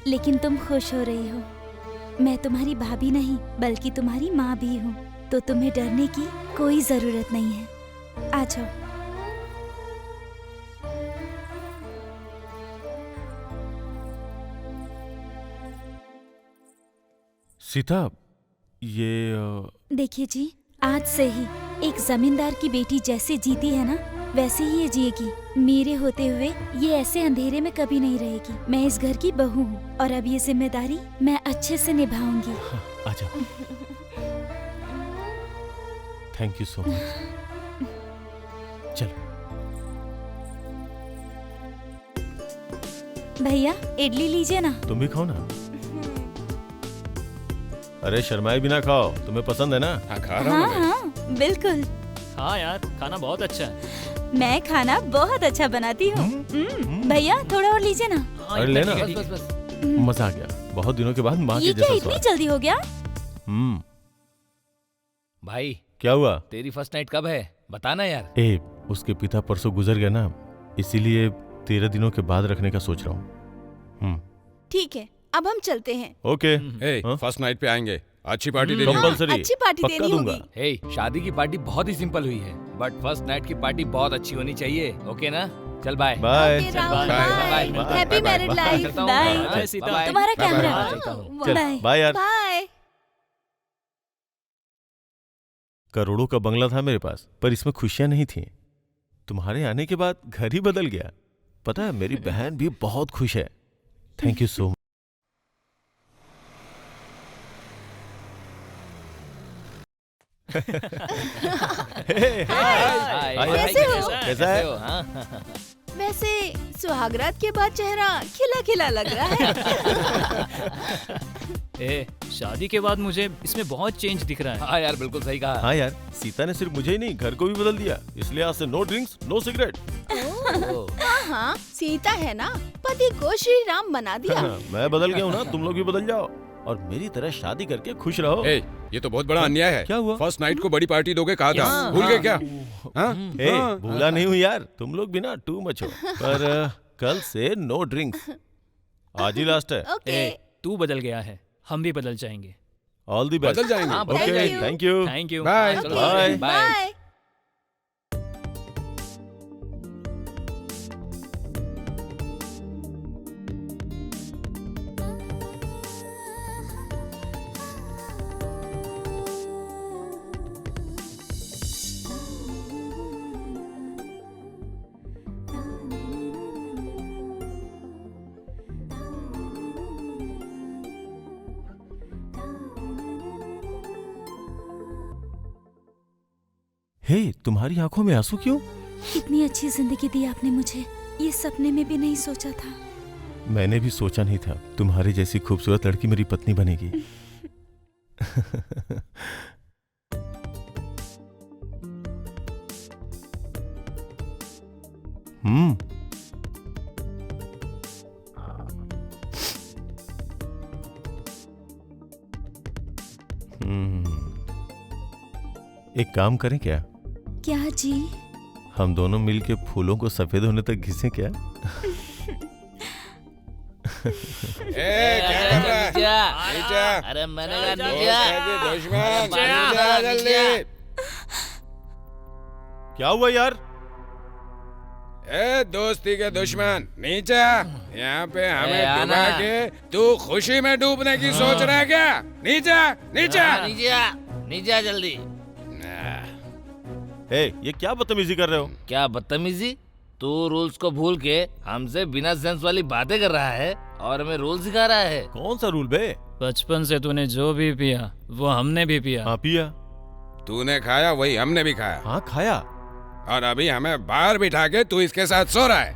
लेकिन तुम खुश हो रही हो। मैं तुम्हारी भाभी नहीं बल्कि तुम्हारी माँ भी हूँ, तो तुम्हें डरने की कोई जरूरत नहीं है। आ जाओ। सीता, ये देखिए जी, आज से ही एक जमींदार की बेटी जैसे जीती है ना, वैसे ही ये जिएगी। मेरे होते हुए ये ऐसे अंधेरे में कभी नहीं रहेगी। मैं इस घर की बहू हूँ और अब ये जिम्मेदारी मैं अच्छे से निभाऊंगी। आजा। Thank you so much. चलो। भैया, इडली लीजिए ना। तुम भी खाओ ना। अरे शर्माए बिना खाओ, तुम्हें पसंद है ना? हाँ, बिल्कुल। हाँ यार, खाना बहुत अच्छा है। मैं खाना बहुत अच्छा बनाती हूँ। भैया, थोड़ा और लीजिए ना। अरे लेना। बस। मजा आ गया, बहुत दिनों के बाद माँ के जैसा स्वाद। इतनी जल्दी हो गया? भाई, क्या हुआ? तेरी फर्स्ट नाइट कब है, बताना यार। उसके पिता परसों गुजर गया ना, इसीलिए 13 दिनों के बाद रखने का सोच रहा हूँ। ठीक है, अब हम चलते हैं। ओके। फर्स्ट नाइट पे आएंगे, अच्छी पार्टी देनी कंपल्सरी। अच्छी पार्टी देनी होगी। शादी की पार्टी बहुत ही सिंपल हुई है, बट फर्स्ट नाइट की पार्टी बहुत अच्छी होनी चाहिए। ओके ना? चल bye. Bye. Happy married life. Bye. तुम्हारा कैमरा। बाय यार। बाय। करोड़ों का बंगला था मेरे पास, पर इसमें खुशियां नहीं थी। तुम्हारे आने के बाद घर ही बदल गया। पता है, मेरी बहन भी बहुत खुश है। Thank you so much. कैसा है? वैसे सुहागरात के बाद चेहरा खिला खिला लग रहा है। शादी के बाद मुझे इसमें बहुत चेंज दिख रहा है। हाँ यार, बिल्कुल सही कहा। हाँ यार, सीता ने सिर्फ मुझे ही नहीं, घर को भी बदल दिया। इसलिए आज से नो ड्रिंक्स, नो सिगरेट। हाँ, सीता है ना, पति को श्री राम बना दिया। मैं बदल गया हूँ ना, तुम लोग भी बदल जाओ और मेरी तरह शादी करके खुश रहो। ये तो बहुत बड़ा अन्याय है। क्या हुआ? फर्स्ट नाइट को बड़ी पार्टी दोगे कहा था, भूल गए क्या? भूला नहीं हूँ यार, तुम लोग भी ना टू मच हो। पर कल से नो ड्रिंक्स, आज ही लास्ट है। तू बदल गया है, हम भी बदल जाएंगे। All the best. बदल जाएंगे। Okay, thank you. Thank you. Bye. Bye. Bye. तुम्हारी आंखों में आंसू क्यों? इतनी अच्छी जिंदगी दी आपने मुझे, ये सपने में भी नहीं सोचा था। मैंने भी सोचा नहीं था तुम्हारी जैसी खूबसूरत लड़की मेरी पत्नी बनेगी। एक काम करें क्या? क्या जी? हम दोनों मिलके फूलों को सफेद होने तक घिसें क्या? अरे मैंने क्या हुआ यार? ए दोस्ती के दुश्मन, नीचे यहाँ पे हमें डुबा के तू खुशी में डूबने की सोच रहा है क्या? नीचे नीचे नीचे जल्दी। ये क्या बदतमीजी कर रहे हो? क्या बदतमीजी? तू रूल्स को भूल के हमसे बिना सेंस वाली बातें कर रहा है और हमें रूल सिखा रहा है। कौन सा रूल बे? बचपन से तूने जो भी पिया वो हमने भी पिया। हाँ पिया। तूने खाया वही हमने भी खाया। हाँ खाया। और अभी हमें बाहर बिठा के तू इसके साथ सो रहा है।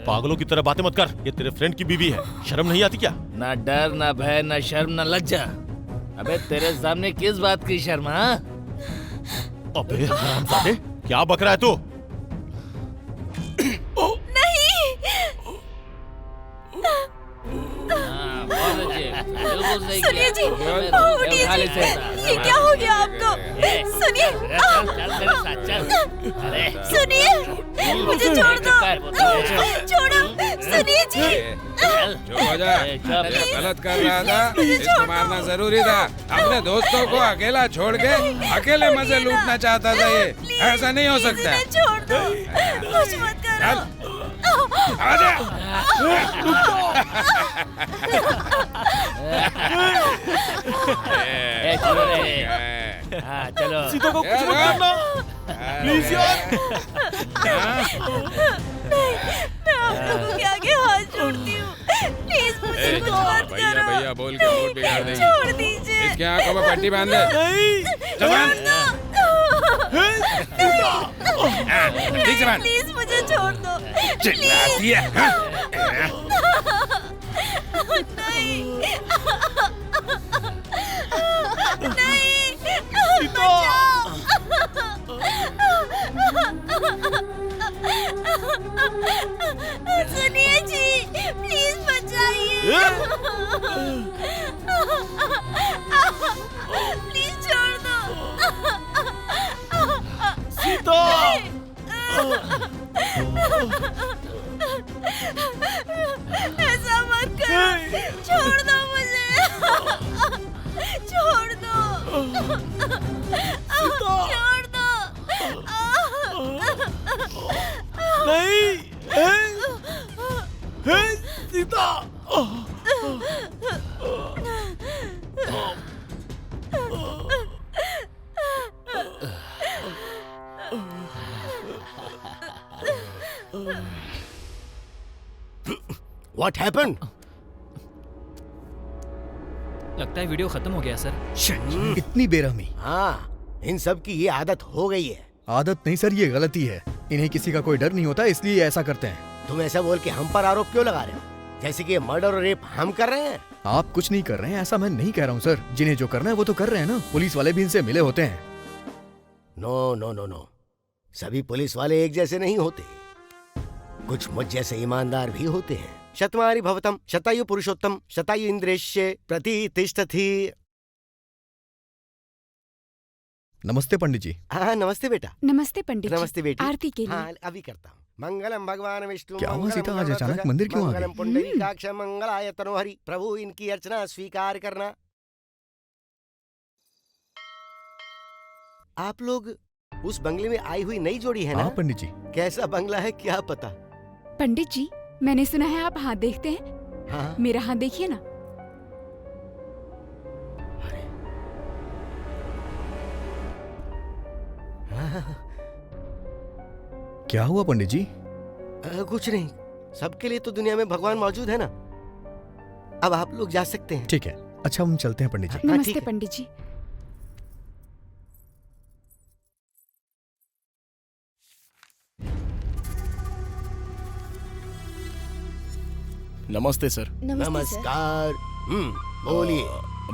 पागलों की तरह बातें मत कर, ये तेरे फ्रेंड की बीवी है, शर्म नहीं आती क्या? ना डर ना भय ना शर्म ना लज्जा। अबे तेरे सामने किस बात की शर्म? हाँ अबे हरामजादे, क्या बक रहा है तू? सुनिए जी, उठिए। ये क्या हो गया आपको? सुनिए, सुनिए, मुझे छोड़ दो, छोड़ो, सुनिए जी। चुप हो जा, गलत कर रहा था, इसको मारना जरूरी था। अपने दोस्तों को अकेला छोड़ के अकेले मजे लूटना चाहता था ये, ऐसा नहीं हो सकता। छोड़ दो, कुछ मत करो। आजा। चलो रे। हाँ चलो। सीता को कुछ मत करना, प्लीज यार। मैं आप लोगों के आगे हाथ जोड़ती हूँ, प्लीज मुझे कुछ मत करो। भैया बोल के मूड बिगाड़ देंगे। छोड़ दीजिए। इसके आंखों में पट्टी बांध दे। ठीक से बांध। प्लीज मुझे छोड़ दो। चिल्लाती है। नहीं, सुनिए जी, प्लीज बचाइए। प्लीज छोड़ दो। सीता। ऐसा मत करो, छोड़ दो मुझे, छोड़ दो, छोड़ दो। नहीं, सीता। What happened? लगता है वीडियो खत्म हो गया सर। इतनी बेरहमी। हाँ, इन सब की ये आदत हो गई है। आदत नहीं सर, ये गलती है। इन्हें किसी का कोई डर नहीं होता, इसलिए ऐसा करते हैं। तुम ऐसा बोल के हम पर आरोप क्यों लगा रहे हो? जैसे कि मर्डर और रेप हम कर रहे हैं। आप कुछ नहीं कर रहे हैं, ऐसा मैं नहीं कह रहा हूँ सर। जिन्हें जो करना है वो तो कर रहे हैं ना। पुलिस वाले भी इनसे मिले होते हैं। नो नो नो नो, सभी पुलिस वाले एक जैसे नहीं होते। कुछ मुझ जैसे ईमानदार भी होते हैं। शतमारी भवतम शतायु पुरुषोत्तम शतायु इंद्रेश्य प्रतितिष्ठति। नमस्ते पंडित जी। हाँ नमस्ते बेटा। नमस्ते पंडित जी। नमस्ते बेटी। आरती के लिए। हाँ अभी करता हूँ। मंगलम भगवान विष्णु। क्या हुआ सीता, आज अचानक मंदिर क्यों आ गई? मंगलम पुंडरीकाक्ष मंगलाय तनोहरि। प्रभु इनकी अर्चना स्वीकार करना। आप लोग उस बंगले में आई हुई नई जोड़ी है ना? हाँ पंडित जी। कैसा बंगला है क्या पता? पंडित जी, मैंने सुना है आप हाथ देखते हैं। हाँ? मेरा हाथ देखिए ना। क्या हुआ पंडित जी? कुछ नहीं, सबके लिए तो दुनिया में भगवान मौजूद है ना। अब आप लोग जा सकते हैं। ठीक है, अच्छा हम चलते हैं पंडित जी। नमस्ते पंडित जी। नमस्ते सर। नमस्कार। बोलिए।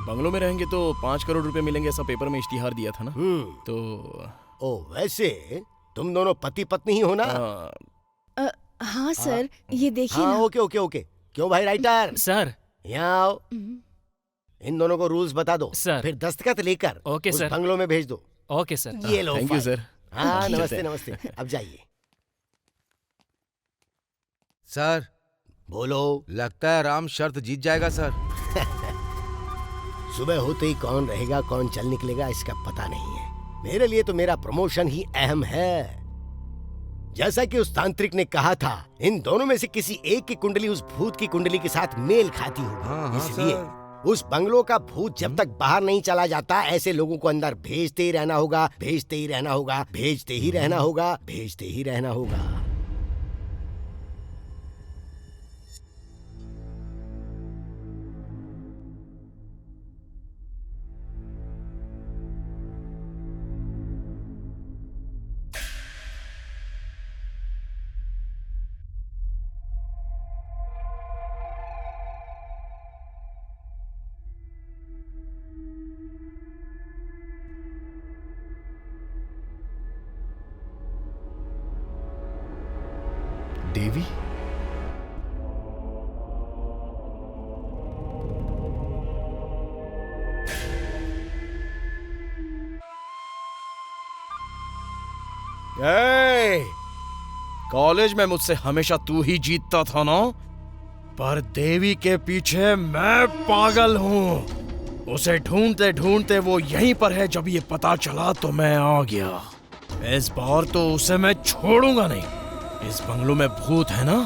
बंगलों में रहेंगे तो 5 करोड़ रुपए मिलेंगे, ऐसा पेपर में इश्तिहार दिया था ना। तो ओ वैसे तुम दोनों पति पत्नी ही हो ना? हाँ सर, ये देखिए हाँ, ना। Okay okay okay. क्यों भाई राइटर? सर यहाँ आओ। इन दोनों को रूल्स बता दो सर। फिर दस्तखत लेकर ओके उस सर। बंगलों में भेज दो। Okay sir. ये लो। Thank you sir. हाँ नमस्ते नमस्ते। अब जाइए। सर बोलो। लगता है राम शर्त जीत जाएगा सर। सुबह होते ही कौन रहेगा कौन चल निकलेगा इसका पता नहीं है। मेरे लिए तो मेरा प्रमोशन ही अहम है। जैसा कि उस तांत्रिक ने कहा था, इन दोनों में से किसी एक की कुंडली उस भूत की कुंडली के साथ मेल खाती होगी। इसलिए उस बंगलों का भूत जब तक बाहर नहीं चला जाता, ऐसे लोगों को अंदर भेजते ही रहना होगा, भेजते ही रहना होगा, भेजते ही रहना होगा, भेजते ही रहना होगा। देवी? कॉलेज में मुझसे हमेशा तू ही जीतता था ना, पर देवी के पीछे मैं पागल हूँ। उसे ढूंढते ढूंढते वो यहीं पर है। जब ये पता चला तो मैं आ गया। इस बार तो उसे मैं छोड़ूंगा नहीं। इस बंगलों में भूत है ना,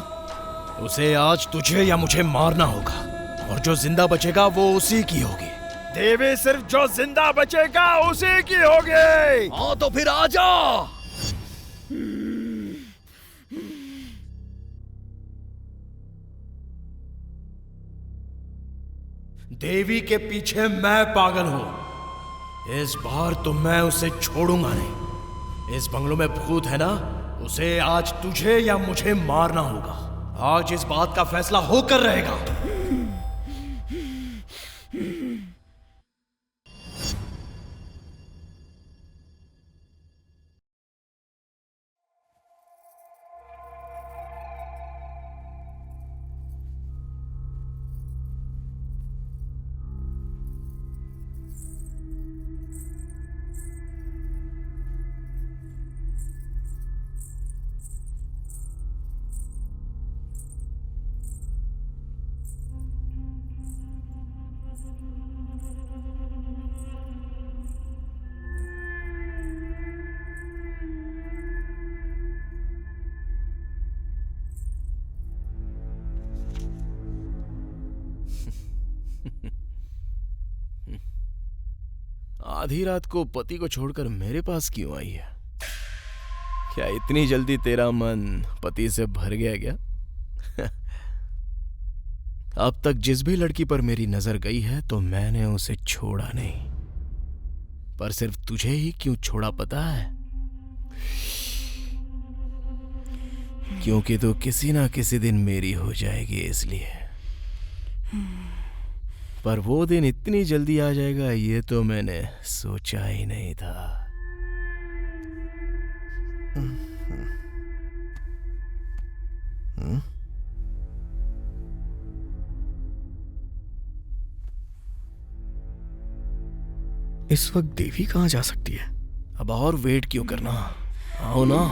उसे आज तुझे या मुझे मारना होगा, और जो जिंदा बचेगा वो उसी की होगी। देवी सिर्फ जो जिंदा बचेगा उसी की होगी। हाँ तो फिर आ जा। देवी के पीछे मैं पागल हूं। इस बार तो मैं उसे छोड़ूंगा नहीं। इस बंगलों में भूत है ना, उसे आज तुझे या मुझे मारना होगा। आज इस बात का फैसला होकर रहेगा। आधी रात को पति को छोड़कर मेरे पास क्यों आई है? क्या इतनी जल्दी तेरा मन पति से भर गया क्या? अब तक जिस भी लड़की पर मेरी नजर गई है तो मैंने उसे छोड़ा नहीं, पर सिर्फ तुझे ही क्यों छोड़ा पता है? क्योंकि तू किसी ना किसी दिन मेरी हो जाएगी, इसलिए। पर वो दिन इतनी जल्दी आ जाएगा ये तो मैंने सोचा ही नहीं था। इस वक्त देवी कहाँ जा सकती है? अब और वेट क्यों करना, आओ ना।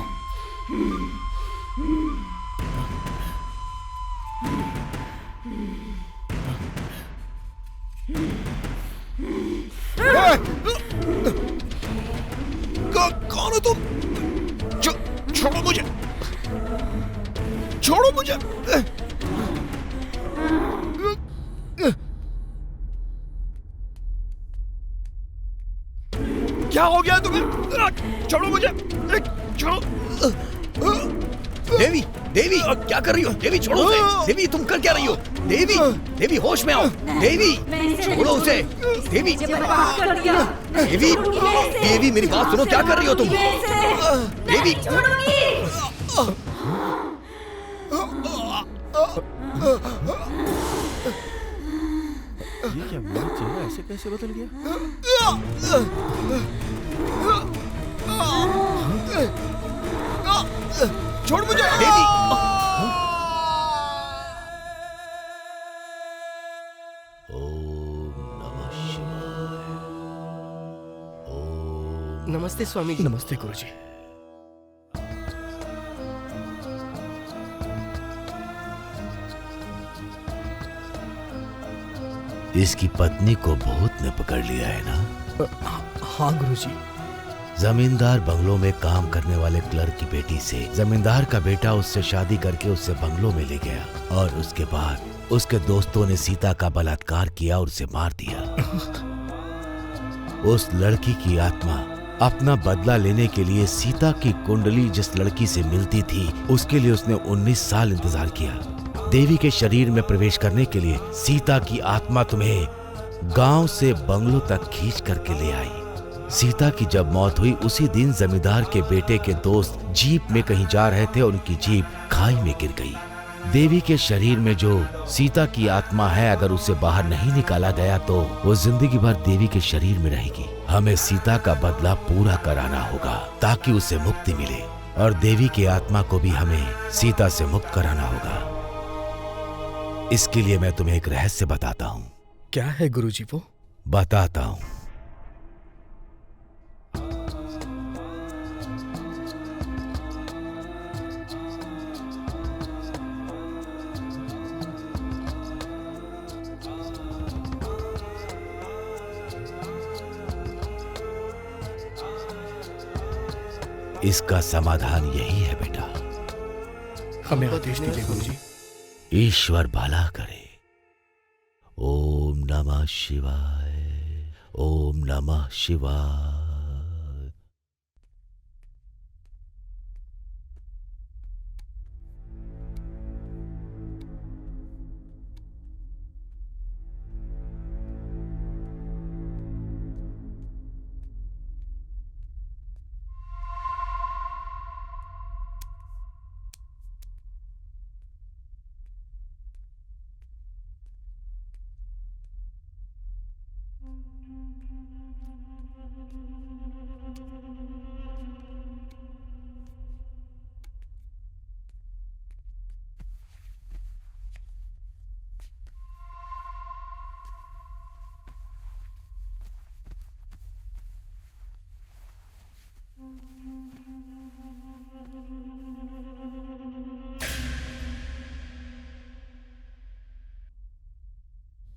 कौन हो तुम? छोड़ो मुझे, छोड़ो मुझे। क्या हो गया तुम्हें? छोड़ो मुझे, छोड़ो। देवी, देवी क्या कर रही हो? देवी छोड़ो उसे। देवी तुम कर क्या रही हो? देवी, देवी होश में आओ। देवी छोड़ो उसे। देवी, देवी, देवी मेरी बात सुनो, क्या कर रही हो तुम? देवी, ये क्या, मेरा चेहरा ऐसे कैसे बदल गया? छोड़ मुझे। देवी, नमस्ते स्वामी जी। नमस्ते गुरुजी। इसकी पत्नी को भूत ने पकड़ लिया है ना? हाँ गुरुजी, जमींदार बंगलों में काम करने वाले क्लर्क की बेटी से जमींदार का बेटा उससे शादी करके उससे बंगलों में ले गया और उसके बाद उसके दोस्तों ने सीता का बलात्कार किया और उसे मार दिया। उस लड़की की आत्मा अपना बदला लेने के लिए सीता की कुंडली जिस लड़की से मिलती थी उसके लिए उसने 19 साल इंतजार किया। देवी के शरीर में प्रवेश करने के लिए सीता की आत्मा तुम्हें गांव से बंगलों तक खींच करके ले आई। सीता की जब मौत हुई उसी दिन जमींदार के बेटे के दोस्त जीप में कहीं जा रहे थे और उनकी जीप खाई में गिर गई। देवी के शरीर में जो सीता की आत्मा है अगर उसे बाहर नहीं निकाला गया तो वो जिंदगी भर देवी के शरीर में रहेगी। हमें सीता का बदला पूरा कराना होगा ताकि उसे मुक्ति मिले और देवी की आत्मा को भी हमें सीता से मुक्त कराना होगा। इसके लिए मैं तुम्हें एक रहस्य बताता हूँ। क्या है गुरुजी वो? बताता हूँ। इसका समाधान यही है बेटा। हमें आदेश दीजिए गुरुजी। ईश्वर भला करे। ओम नमः शिवाय, ओम नमः शिवाय।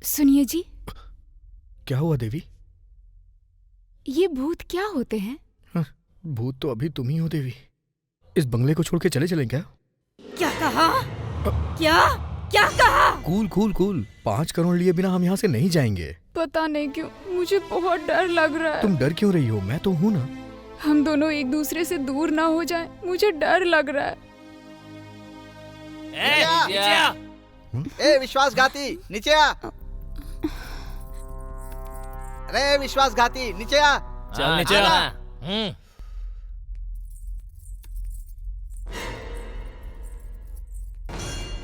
सुनिए जी। क्या हुआ देवी? ये भूत क्या होते हैं? भूत तो अभी तुम ही हो देवी। इस बंगले को छोड़ के चले चलें क्या? क्या कहा? क्या कहा? Cool cool cool. 5 करोड़ लिए बिना हम यहाँ से नहीं जाएंगे। पता नहीं क्यों मुझे बहुत डर लग रहा है। तुम डर क्यों रही हो? मैं तो हूँ ना। हम दोनों एक दूसरे से दूर ना हो जाएं, मुझे डर लग रहा है। ए विश्वासघाती नीचे आ। अरे विश्वासघाती नीचे आ। चल नीचे आ।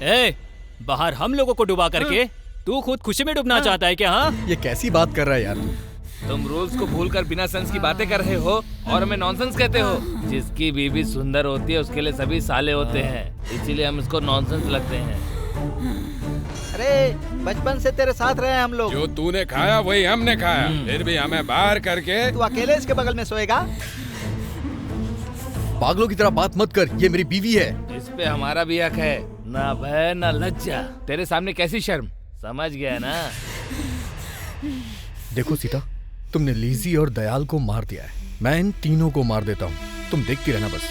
ए, बाहर हम लोगों को डुबा करके तू खुद खुशी में डूबना चाहता है क्या? हाँ, ये कैसी बात कर रहा है यार तुम रूल्स को भूलकर बिना सेंस की बातें कर रहे हो और हमें नॉनसेंस कहते हो। जिसकी बीवी सुंदर होती है उसके लिए सभी साले होते हैं, इसीलिए हम इसको नॉनसेंस लगते हैं। अरे बचपन से तेरे साथ रहे हम लोग। जो तूने खाया वही हमने खाया, फिर भी हमें बाहर करके। तू अकेले इसके बगल में सोएगा? पागलों की तरह बात मत कर, ये मेरी बीवी है। इस पे हमारा भी हक है। ना भय ना लज्जा, तेरे सामने कैसी शर्म, समझ गया ना? देखो सीता, तुमने लीजी और दयाल को मार दिया है, मैं इन तीनों को मार देता हूँ, तुम देखती रहना बस।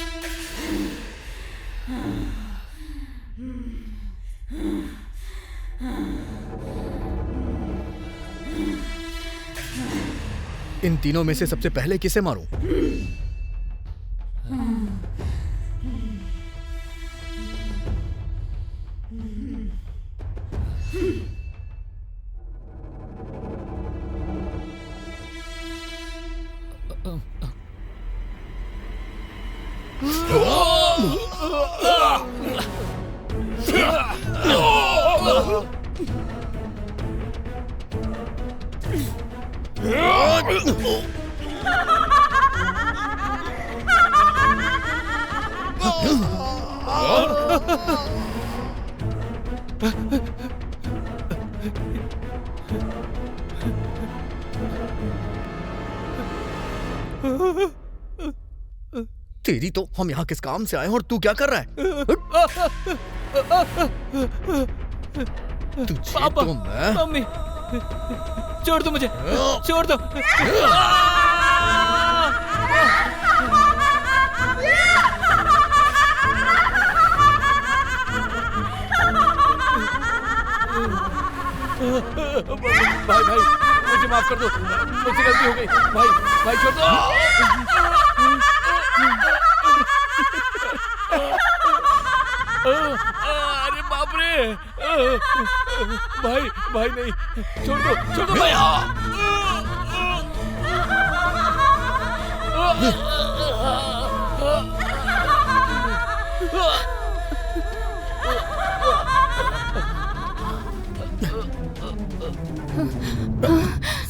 इन तीनों में से सबसे पहले किसे मारूं? तेरी तो, हम यहाँ किस काम से आए हैं और तू क्या कर रहा है? पापा, तो मैं... मम्मी, छोड़ दो मुझे, छोड़ दो। भाई भाई मुझे माफ कर दो, मुझसे गलती हो गई। भाई भाई छोड़ दो। अरे बाप रे। भाई भाई नहीं, छोड़ दो भाई।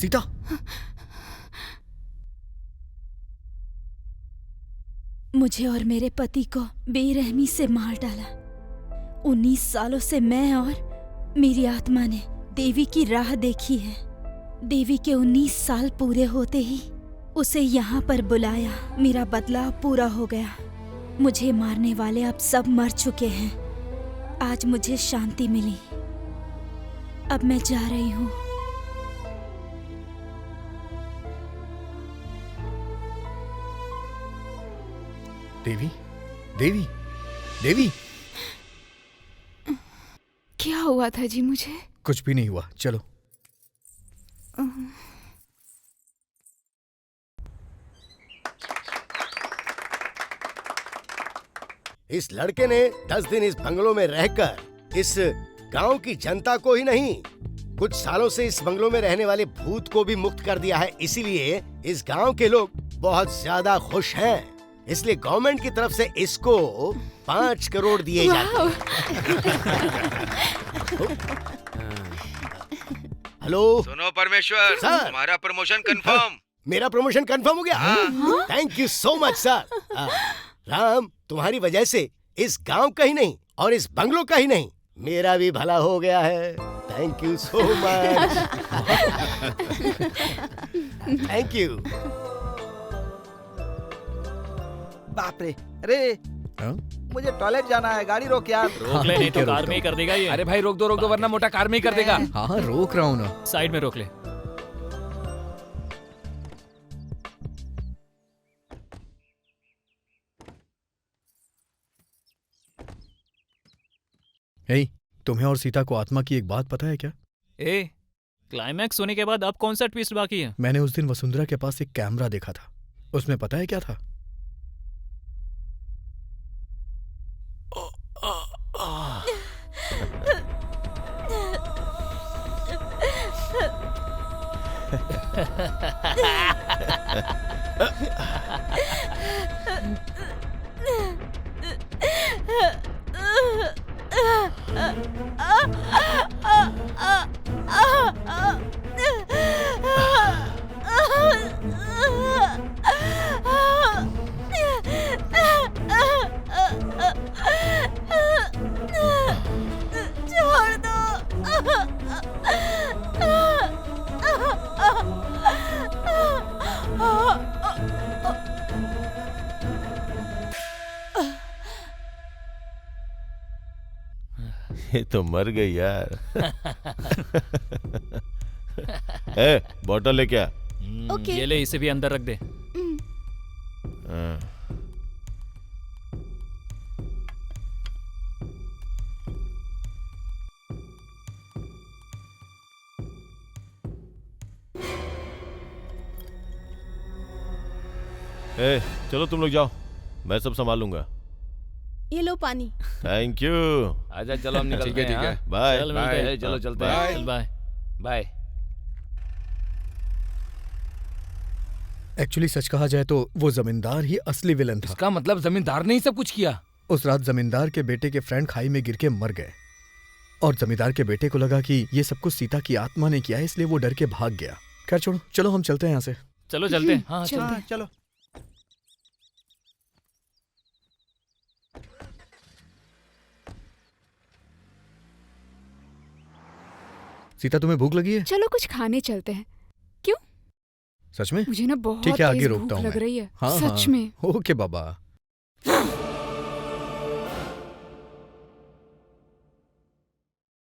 सीता, मुझे और मेरे पति को बेरहमी से मार डाला। 19 सालों से मैं और मेरी आत्मा ने देवी की राह देखी है। देवी के 19 साल पूरे होते ही उसे यहाँ पर बुलाया। मेरा बदलाव पूरा हो गया। मुझे मारने वाले अब सब मर चुके हैं। आज मुझे शांति मिली। अब मैं जा रही हूँ। देवी, देवी, देवी। क्या हुआ था जी मुझे? कुछ भी नहीं हुआ, चलो। इस लड़के ने 10 दिन इस बंगलों में रहकर इस गांव की जनता को ही नहीं, कुछ सालों से इस बंगलों में रहने वाले भूत को भी मुक्त कर दिया है। इसीलिए इस गांव के लोग बहुत ज्यादा खुश हैं। इसलिए गवर्नमेंट की तरफ से इसको 5 करोड़ दिए जाते हैं। हेलो, सुनो परमेश्वर, सर। तुम्हारा प्रमोशन कंफर्म। मेरा प्रमोशन कंफर्म हो गया? Thank you so much sir. Ram, तुम्हारी वजह से इस गांव का ही नहीं और इस बंगलों का ही नहीं, मेरा भी भला हो गया है। Thank you so much. Thank you. बाप रे, अरे मुझे टॉयलेट जाना है, गाड़ी रोक यार। रोक ले, नहीं तो कार में ही कर देगा ये। अरे भाई रोक दो वरना मोटा कार में ही कर देगा। हाँ रोक रहा हूँ ना। साइड में रोक ले। हे, तुम्हें और सीता को आत्मा की एक बात पता है क्या? क्लाइमैक्स होने के बाद अब कौन सा ट्विस्ट बाकी है? मैंने उस दिन वसुंधरा के पास एक कैमरा देखा था। उसमें पता है क्या था? छोड़ दो। ये तो मर गई यार। ए, बॉटल ले क्या? ओके। ये ले, इसे भी अंदर रख दे। ए, चलो तुम लोग जाओ, मैं सब संभाल लूंगा। ये लो पानी। Thank you. आजा, चलो हम निकलते हैं। ठीक है। बाय। चल मिलते हैं, चलो चलते हैं। चल बाय बाय। एक्चुअली सच कहा जाए तो वो जमींदार ही असली विलन था। इसका मतलब जमींदार ने ही सब कुछ किया। उस रात जमींदार के बेटे के फ्रेंड खाई में गिर के मर गए और जमींदार के बेटे को लगा कि ये सब कुछ सीता की आत्मा ने किया है, इसलिए वो डर के भाग गया। खैर छोड़ो, चलो हम चलते हैं यहाँ से। चलो चलते हैं। हाँ चलते हैं, चलो। सीता, तुम्हें भूख लगी है? चलो कुछ खाने चलते हैं। क्यों? सच में? मुझे ना बहुत ठीक है, आगे तेज रोकता भूख हूँ लग रही है। हाँ, सच में। ओके बाबा।